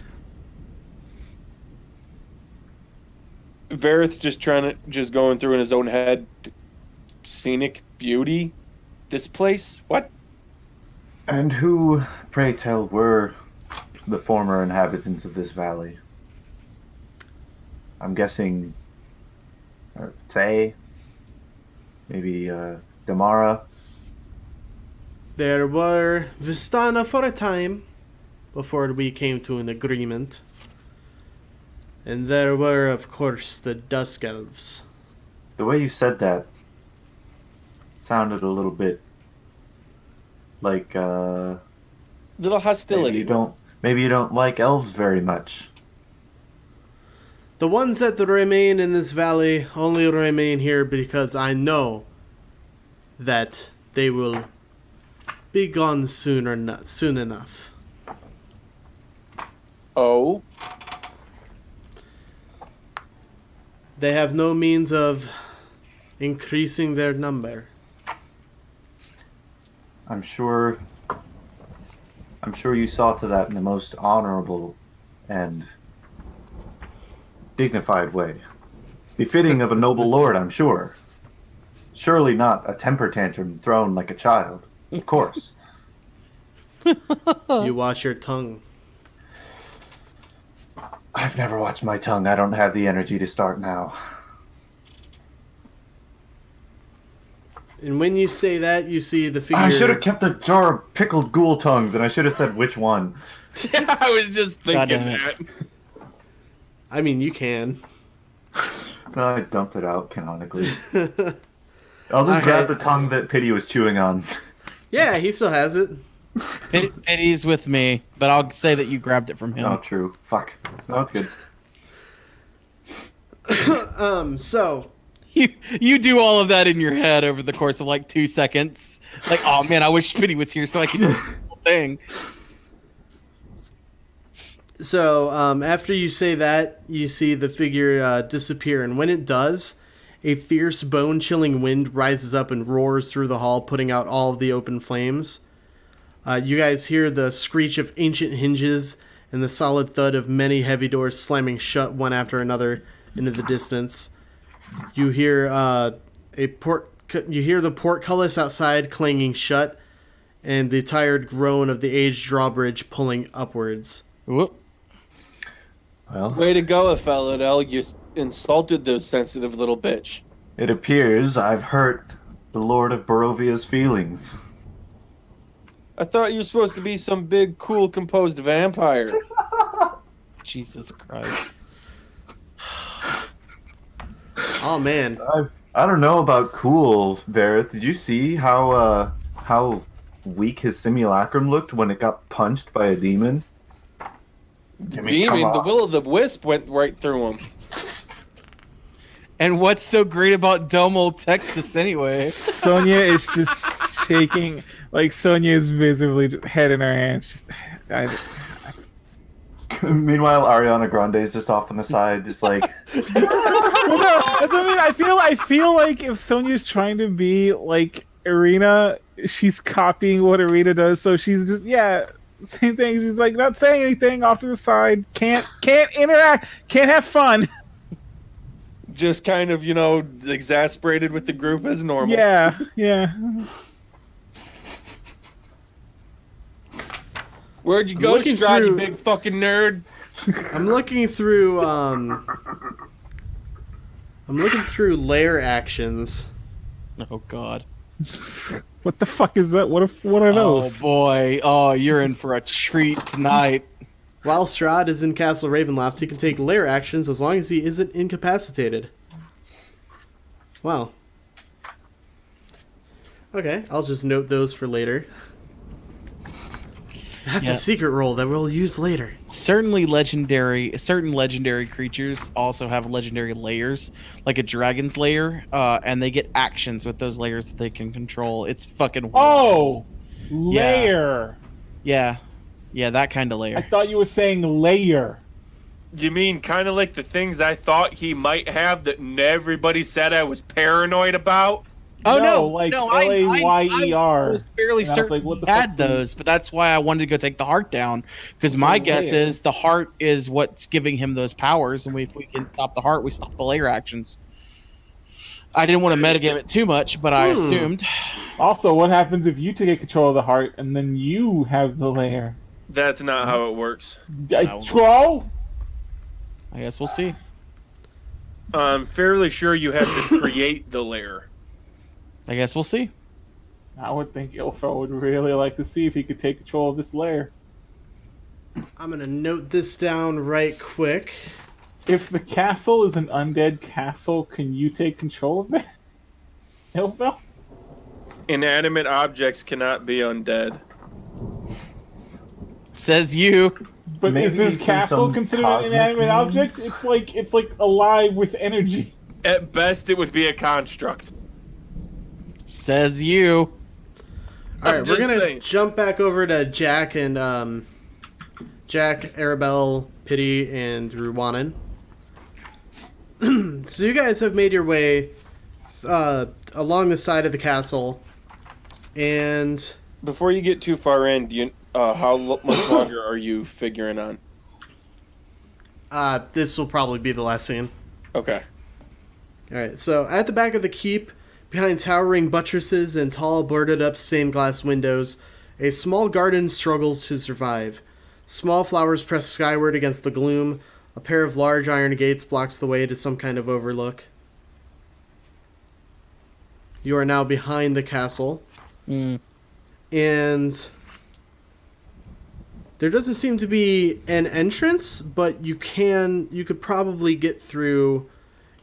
Varroth just going through in his own head. Scenic beauty? This place? What? And who, pray tell, were the former inhabitants of this valley? I'm guessing Fae, maybe Damara. There were Vistana for a time, before we came to an agreement. And there were, of course, the Dusk Elves. The way you said that sounded a little bit like Little hostility. maybe you don't like elves very much. The ones that remain in this valley only remain here because I know that they will be gone soon enough. Oh? They have no means of increasing their number. I'm sure you saw to that in the most honorable and dignified way. Befitting of a noble lord, I'm sure. Surely not a temper tantrum thrown like a child. Of course. You watch your tongue. I've never watched my tongue. I don't have the energy to start now. And when you say that, you see the figure... I should have kept a jar of pickled ghoul tongues, and I should have said which one. I was just thinking damn it. that. I mean, you can. I dumped it out, canonically. I'll just grab the tongue that Pity was chewing on. Yeah, he still has it. Pity's with me, but I'll say that you grabbed it from him. Oh, true. Fuck. No, it's good. So... You do all of that in your head over the course of like 2 seconds. Like, oh man, I wish Pity was here so I could do the whole thing. So, after you say that, you see the figure disappear, and when it does, a fierce, bone-chilling wind rises up and roars through the hall, putting out all of the open flames. You guys hear the screech of ancient hinges and the solid thud of many heavy doors slamming shut one after another into the distance. You hear the portcullis outside clanging shut, and the tired groan of the aged drawbridge pulling upwards. Whoop. Well, Way to go, Ilphelodel. You insulted those sensitive little bitch. it appears I've hurt the Lord of Barovia's feelings. I thought you were supposed to be some big, cool, composed vampire. Jesus Christ. Oh man, I don't know about cool, Varroth. Did you see how weak his simulacrum looked when it got punched by a demon? Demon, the will-o'-the-wisp went right through him. And what's so great about Domo, Texas, anyway? Sonia is just shaking. Like, Sonia is visibly head in her hands. Meanwhile, Ariana Grande is just off on the side, just like... Well, no, that's what I mean. I feel like if Sonia's trying to be like Irina, she's copying what Irina does. So she's just same thing. She's like not saying anything, off to the side. Can't interact. Can't have fun. Just kind of, exasperated with the group as normal. Yeah. Where'd you go, looking Strahd, you through- big fucking nerd? I'm looking through lair actions, Oh God. What the fuck is that? What are those? Oh boy. Oh, you're in for a treat tonight. While Strahd is in Castle Ravenloft, he can take lair actions as long as he isn't incapacitated. Wow. Okay, I'll just note those for later. That's Yeah. a secret roll that we'll use later. Certain legendary creatures also have legendary layers, like a dragon's lair, and they get actions with those layers that they can control. It's fucking Oh, Yeah. layer. yeah, that kind of layer. I thought you were saying layer. You mean kind of like the things I thought he might have that everybody said I was paranoid about? Oh no, like no, Layer. I was fairly And I was certain like, what the he had fuck's the- those, but that's why I wanted to go take the heart down, because my the guess layer? is the heart is what's giving him those powers, and if we can stop the heart, we stop the layer actions. I didn't want to metagame it too much, but I assumed. Also, what happens if you take control of the heart and then you have the layer? That's not how it works. Troll? I guess we'll see. I'm fairly sure you have to create the lair. I guess we'll see. I would think Ilfo would really like to see if he could take control of this layer. I'm gonna note this down right quick. If the castle is an undead castle, can you take control of it? Ilfo? Inanimate objects cannot be undead. Says you. But Maybe is this through castle some considered an cosmic inanimate means? object? It's like alive with energy. At best, it would be a construct. Says you. All right, I'm we're just gonna saying. jump back over to Jack and Jack, Arabelle, Pity, and Ruwanan. So you guys have made your way along the side of the castle, and Before you get too far in, do you how much longer are you figuring on? this will probably be the last scene. Okay. All right, so at the back of the keep, behind towering buttresses and tall, boarded-up stained glass windows, a small garden struggles to survive. Small flowers press skyward against the gloom. A pair of large iron gates blocks the way to some kind of overlook. You are now behind the castle, and there doesn't seem to be an entrance, but you could probably get through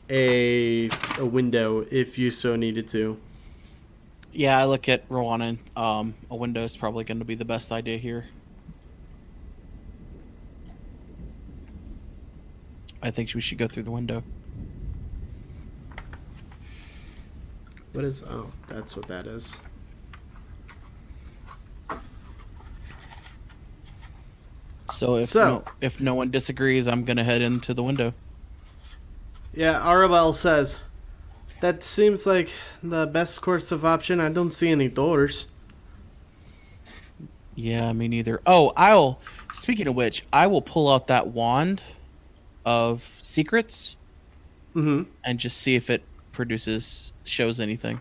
a window if you so needed to. Yeah, I look at Rowan, and a window is probably going to be the best idea here. I think we should go through the window. What is... Oh, that's what that is. So if no one disagrees, I'm going to head into the window. Yeah, Arabelle says, that seems like the best course of option. I don't see any doors. Yeah, me neither. Oh, speaking of which, I will pull out that wand of secrets Mm-hmm. and just see if it shows anything.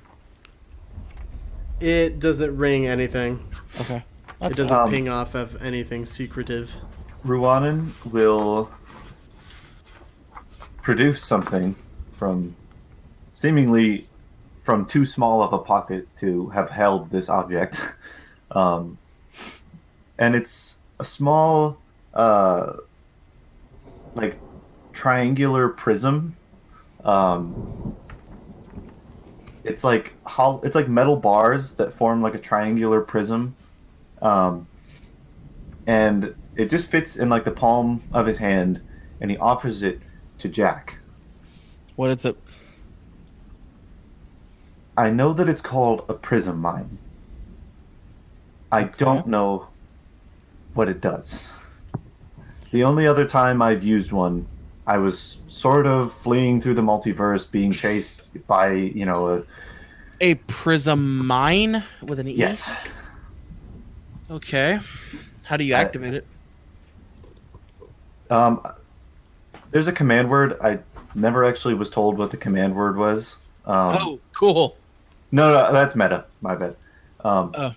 It doesn't ring anything. Okay. It doesn't ping off of anything secretive. Ruwanan will produce something from seemingly from too small of a pocket to have held this object. And it's a small, like, triangular prism. It's like metal bars that form like a triangular prism. And it just fits in like the palm of his hand, and he offers it to Jack. What is it? I know that it's called a prism mine. I don't know what it does. The only other time I've used one, I was sort of fleeing through the multiverse, being chased by, A prism mine with an E? Yes. Okay. How do you activate it? There's a command word. I never actually was told what the command word was. Cool. No, that's meta. My bad. Oh.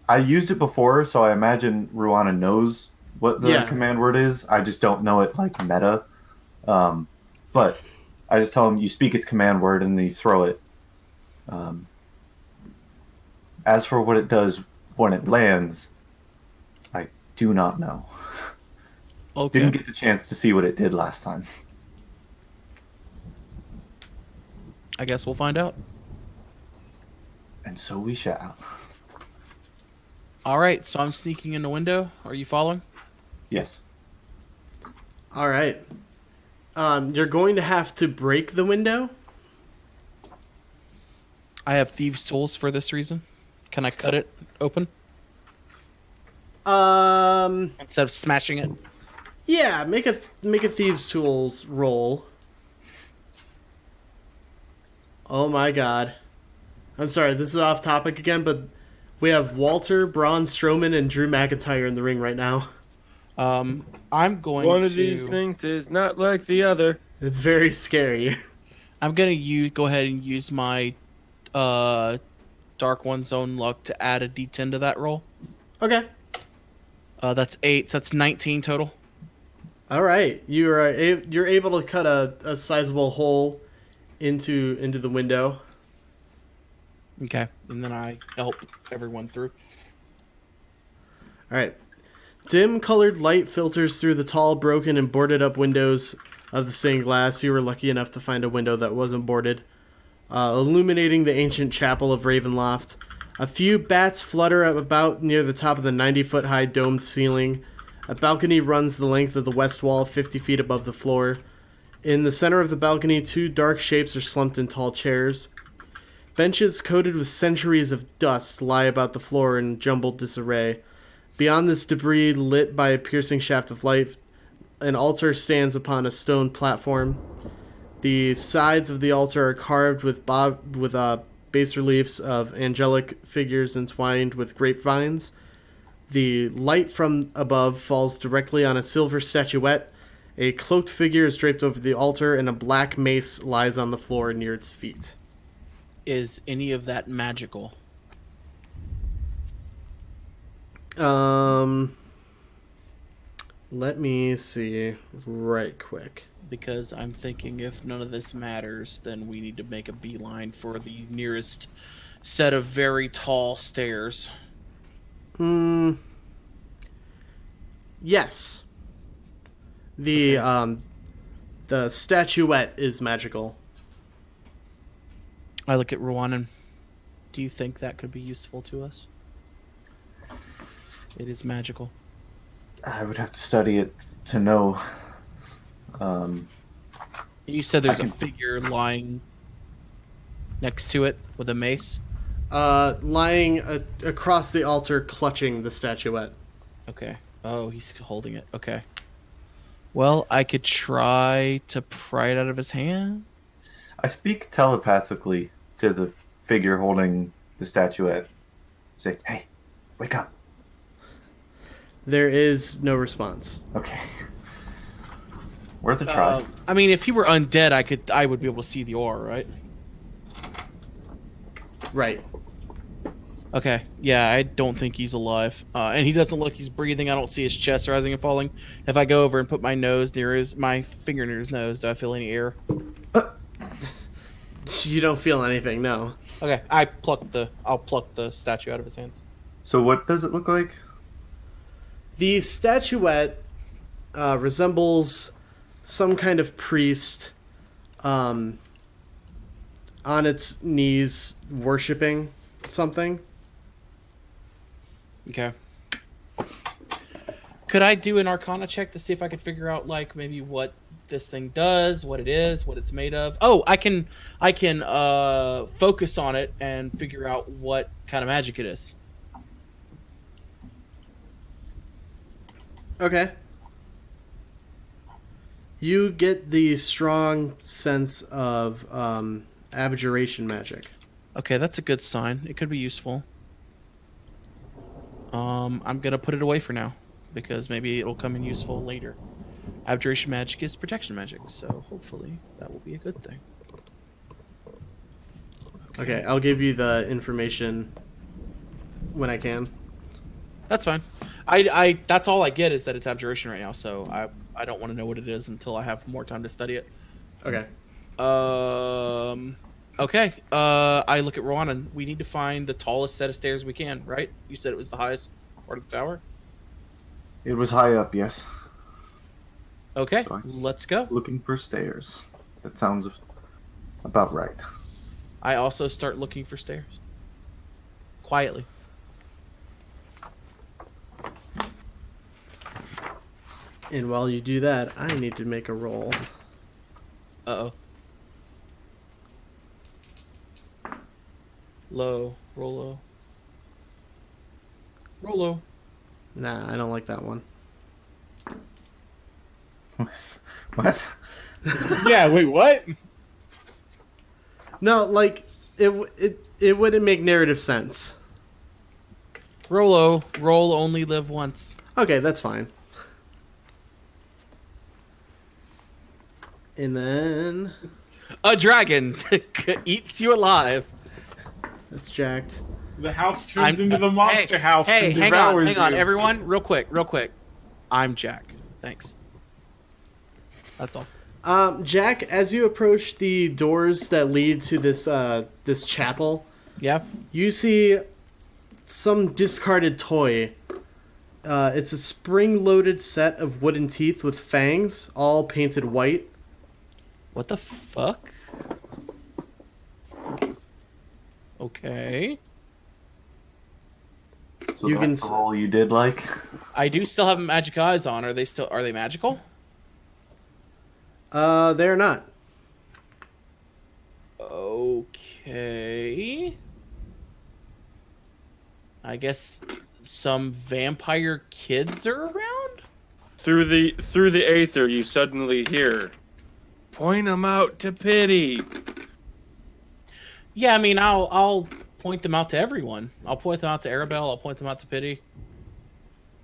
I used it before, so I imagine Ruana knows what the command word is. I just don't know it like meta. But I just tell him you speak its command word and then you throw it. As for what it does when it lands, I do not know. Okay. Didn't get the chance to see what it did last time. I guess we'll find out. And so we shall. All right, so I'm sneaking in the window. Are you following? Yes. All right. You're going to have to break the window. I have thieves' tools for this reason. Can I cut it open instead of smashing it? Yeah, make a thieves' tools roll. Oh my god. I'm sorry, this is off topic again, but we have Walter, Braun Strowman, and Drew McIntyre in the ring right now. I'm going One to. of these things is not like the other. It's very scary. I'm gonna go ahead and use my Dark One's own luck to add a D10 to that roll. Okay. That's 8, so that's 19 total. All right. You're able to cut a sizable hole into the window. Okay, and then I help everyone through. All right. Dim colored light filters through the tall, broken, and boarded up windows of the stained glass. You were lucky enough to find a window that wasn't boarded, illuminating the ancient chapel of Ravenloft. A few bats flutter about near the top of the 90-foot high domed ceiling. A balcony runs the length of the west wall, 50 feet above the floor. In the center of the balcony, two dark shapes are slumped in tall chairs. Benches coated with centuries of dust lie about the floor in jumbled disarray. Beyond this debris, lit by a piercing shaft of light, an altar stands upon a stone platform. The sides of the altar are carved with bas reliefs of angelic figures entwined with grapevines. The light from above falls directly on a silver statuette. A cloaked figure is draped over the altar, and a black mace lies on the floor near its feet. Is any of that magical? Let me see right quick. Because I'm thinking if none of this matters, then we need to make a beeline for the nearest set of very tall stairs. Yes. The statuette is magical. I look at Rwandan. Do you think that could be useful to us? It is magical. I would have to study it to know. You said there's a figure lying next to it with a mace? Lying across the altar, clutching the statuette. Okay. Oh, he's holding it. Okay. Well, I could try to pry it out of his hand. I speak telepathically to the figure holding the statuette. Say, hey, wake up. There is no response. Okay. Worth a try. I mean, if he were undead, I would be able to see the aura, right? Right. Okay. Yeah, I don't think he's alive. And he doesn't look he's breathing. I don't see his chest rising and falling. If I go over and put my finger near his nose, do I feel any air? You don't feel anything, no. Okay, I'll pluck the statue out of his hands. So what does it look like? The statuette resembles some kind of priest on its knees worshipping something. Okay. Could I do an Arcana check to see if I could figure out, like, maybe what this thing does, what it is, what it's made of? Oh, I can focus on it and figure out what kind of magic it is. Okay. You get the strong sense of abjuration magic. Okay, that's a good sign. It could be useful. I'm gonna put it away for now because maybe it'll come in useful later. Abjuration magic is protection magic, so hopefully that will be a good thing. Okay, I'll give you the information when I can. That's fine. I that's all I get is that it's abjuration right now, so I don't want to know what it is until I have more time to study it. Okay. Okay. I look at Ronan. We need to find the tallest set of stairs we can, right? You said it was the highest part of the tower. It was high up, yes. Okay, So let's go. looking for stairs. That sounds about right. I also start looking for stairs. Quietly. And while you do that, I need to make a roll. Uh-oh. Low. Roll low. Roll low. Nah, I don't like that one. What? Yeah, wait, what? No, like it wouldn't make narrative sense. Roll low. Roll only live once. Okay, that's fine. And then A dragon eats you alive. that's jacked. The house turns I'm- into the monster house Hey, and hang devours on, you. everyone. Real quick. I'm Jack. Thanks. That's all. Jack, as you approach the doors that lead to this chapel, Yeah? you see some discarded toy. It's a spring-loaded set of wooden teeth with fangs, all painted white. What the fuck? Okay. So You that's can the roll you did like? I do still have magic eyes on. Are they magical? They're not. Okay. I guess some vampire kids are around? Through the aether, you suddenly hear, "Point them out to pity." Yeah, I mean, I'll point them out to everyone. I'll point them out to Arabelle. I'll point them out to Pity.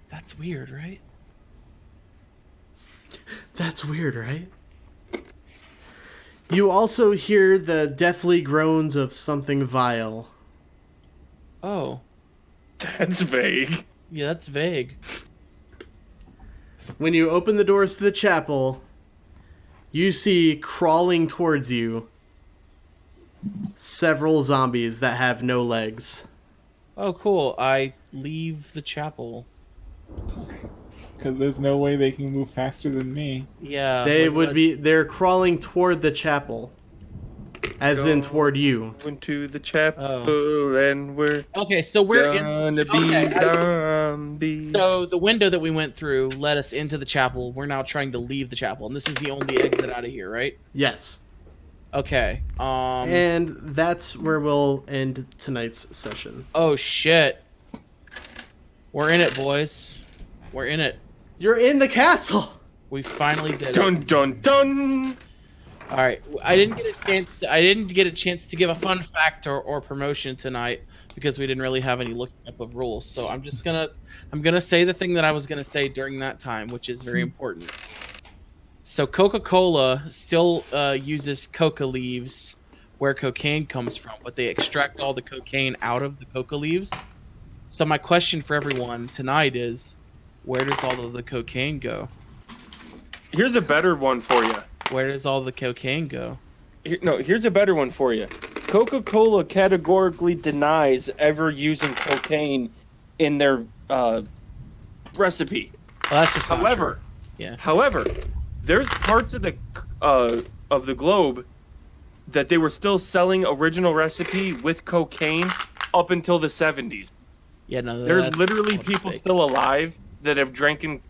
That's weird, right? That's weird, right? You also hear the deathly groans of something vile. Oh, That's vague. yeah, that's vague. When you open the doors to the chapel, you see crawling towards you several zombies that have no legs. Oh, cool. I leave the chapel. Because there's no way they can move faster than me. Yeah. They're crawling toward the chapel. As in toward you. Into the chapel and we're Okay, so we're in. gonna be Okay, I see. zombies. So the window that we went through led us into the chapel. We're now trying to leave the chapel, and this is the only exit out of here, right? Yes. Okay. And that's where we'll end tonight's session. Oh shit. We're in it, boys. We're in it. You're in the castle! We finally did it. Dun dun dun. All right. I didn't get a chance to give a fun fact or promotion tonight because we didn't really have any looking up of rules. So I'm gonna say the thing that I was gonna say during that time, which is very important. So Coca-Cola still uses coca leaves where cocaine comes from, but they extract all the cocaine out of the coca leaves. So my question for everyone tonight is, where does all of the cocaine go? Here's a better one for you. Where does all the cocaine go? Here's a better one for you. Coca-Cola categorically denies ever using cocaine in their recipe. Well, that's just not However, true. Yeah. However, there's parts of the globe that they were still selling original recipe with cocaine up until the 70s. Yeah, no. There's that's literally all people fake. still alive that have drank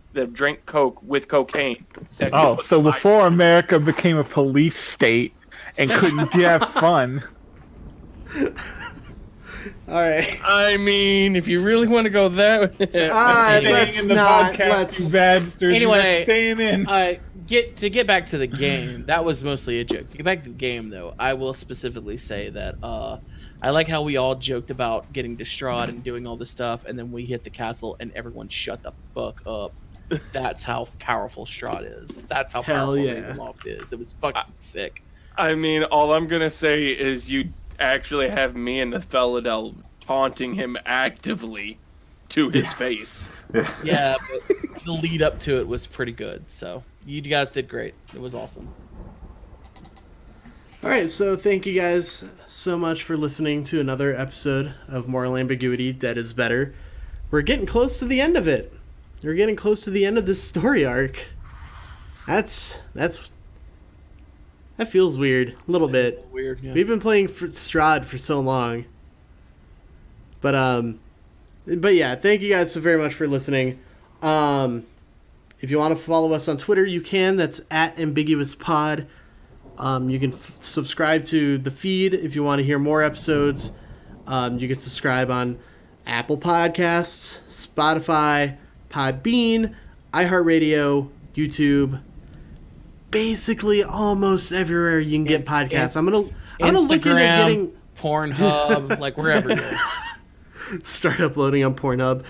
Coke with cocaine. that Oh, put so life- before America became a police state and couldn't have fun. Alright. I mean, if you really want to go that way. Let's Staying in the not. podcast, Let's. you bastards. Anyway, You're not staying in. Get back to the game. That was mostly a joke. To get back to the game, though, I will specifically say that I like how we all joked about getting Strahd and doing all this stuff, and then we hit the castle and everyone shut the fuck up. That's how powerful Strahd is. That's how Hell powerful yeah. Ravenloft is. It was fucking sick. I mean, all I'm gonna say is you actually have me and Ilphelodel taunting him actively to his face. Yeah, but the lead up to it was pretty good. So you guys did great. It was awesome. All right, so thank you guys so much for listening to another episode of Moral Ambiguity, Dead is Better. We're getting close to the end of it. We're getting close to the end of this story arc. That feels weird, a little bit. Weird, yeah. We've been playing for Strahd for so long. But yeah, thank you guys so very much for listening. If you want to follow us on Twitter, you can. That's @AmbiguousPod. You can subscribe to the feed if you want to hear more episodes. You can subscribe on Apple Podcasts, Spotify, Podbean, iHeartRadio, YouTube. Basically, almost everywhere you can get podcasts. I'm gonna look into getting Pornhub, like wherever you're. Start uploading on Pornhub.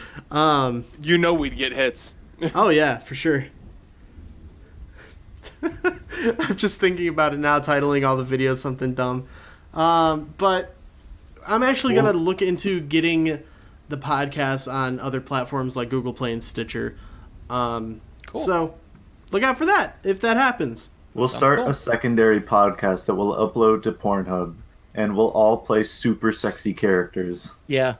You know we'd get hits. Oh yeah, for sure. I'm just thinking about it now, titling all the videos something dumb. But I'm actually going to look into getting the podcast on other platforms like Google Play and Stitcher. Cool. So look out for that if that happens. We'll start cool. a secondary podcast that we'll upload to Pornhub, and we'll all play super sexy characters. Yeah.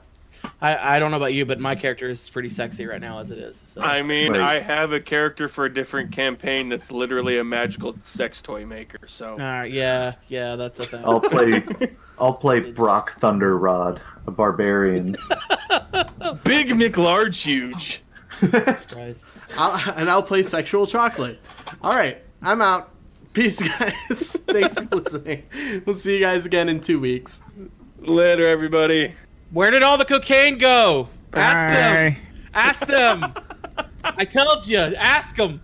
I don't know about you, but my character is pretty sexy right now as it is. So. I mean, Right. I have a character for a different campaign that's literally a magical sex toy maker. So Yeah, that's a thing. I'll play Brock Thunderrod, a barbarian. Big McLarge huge. Christ. I'll play Sexual Chocolate. All right, I'm out. Peace, guys. Thanks for listening. We'll see you guys again in 2 weeks. Later, everybody. Where did all the cocaine go? Ask them. Bye. Ask them. I told you. Ask them.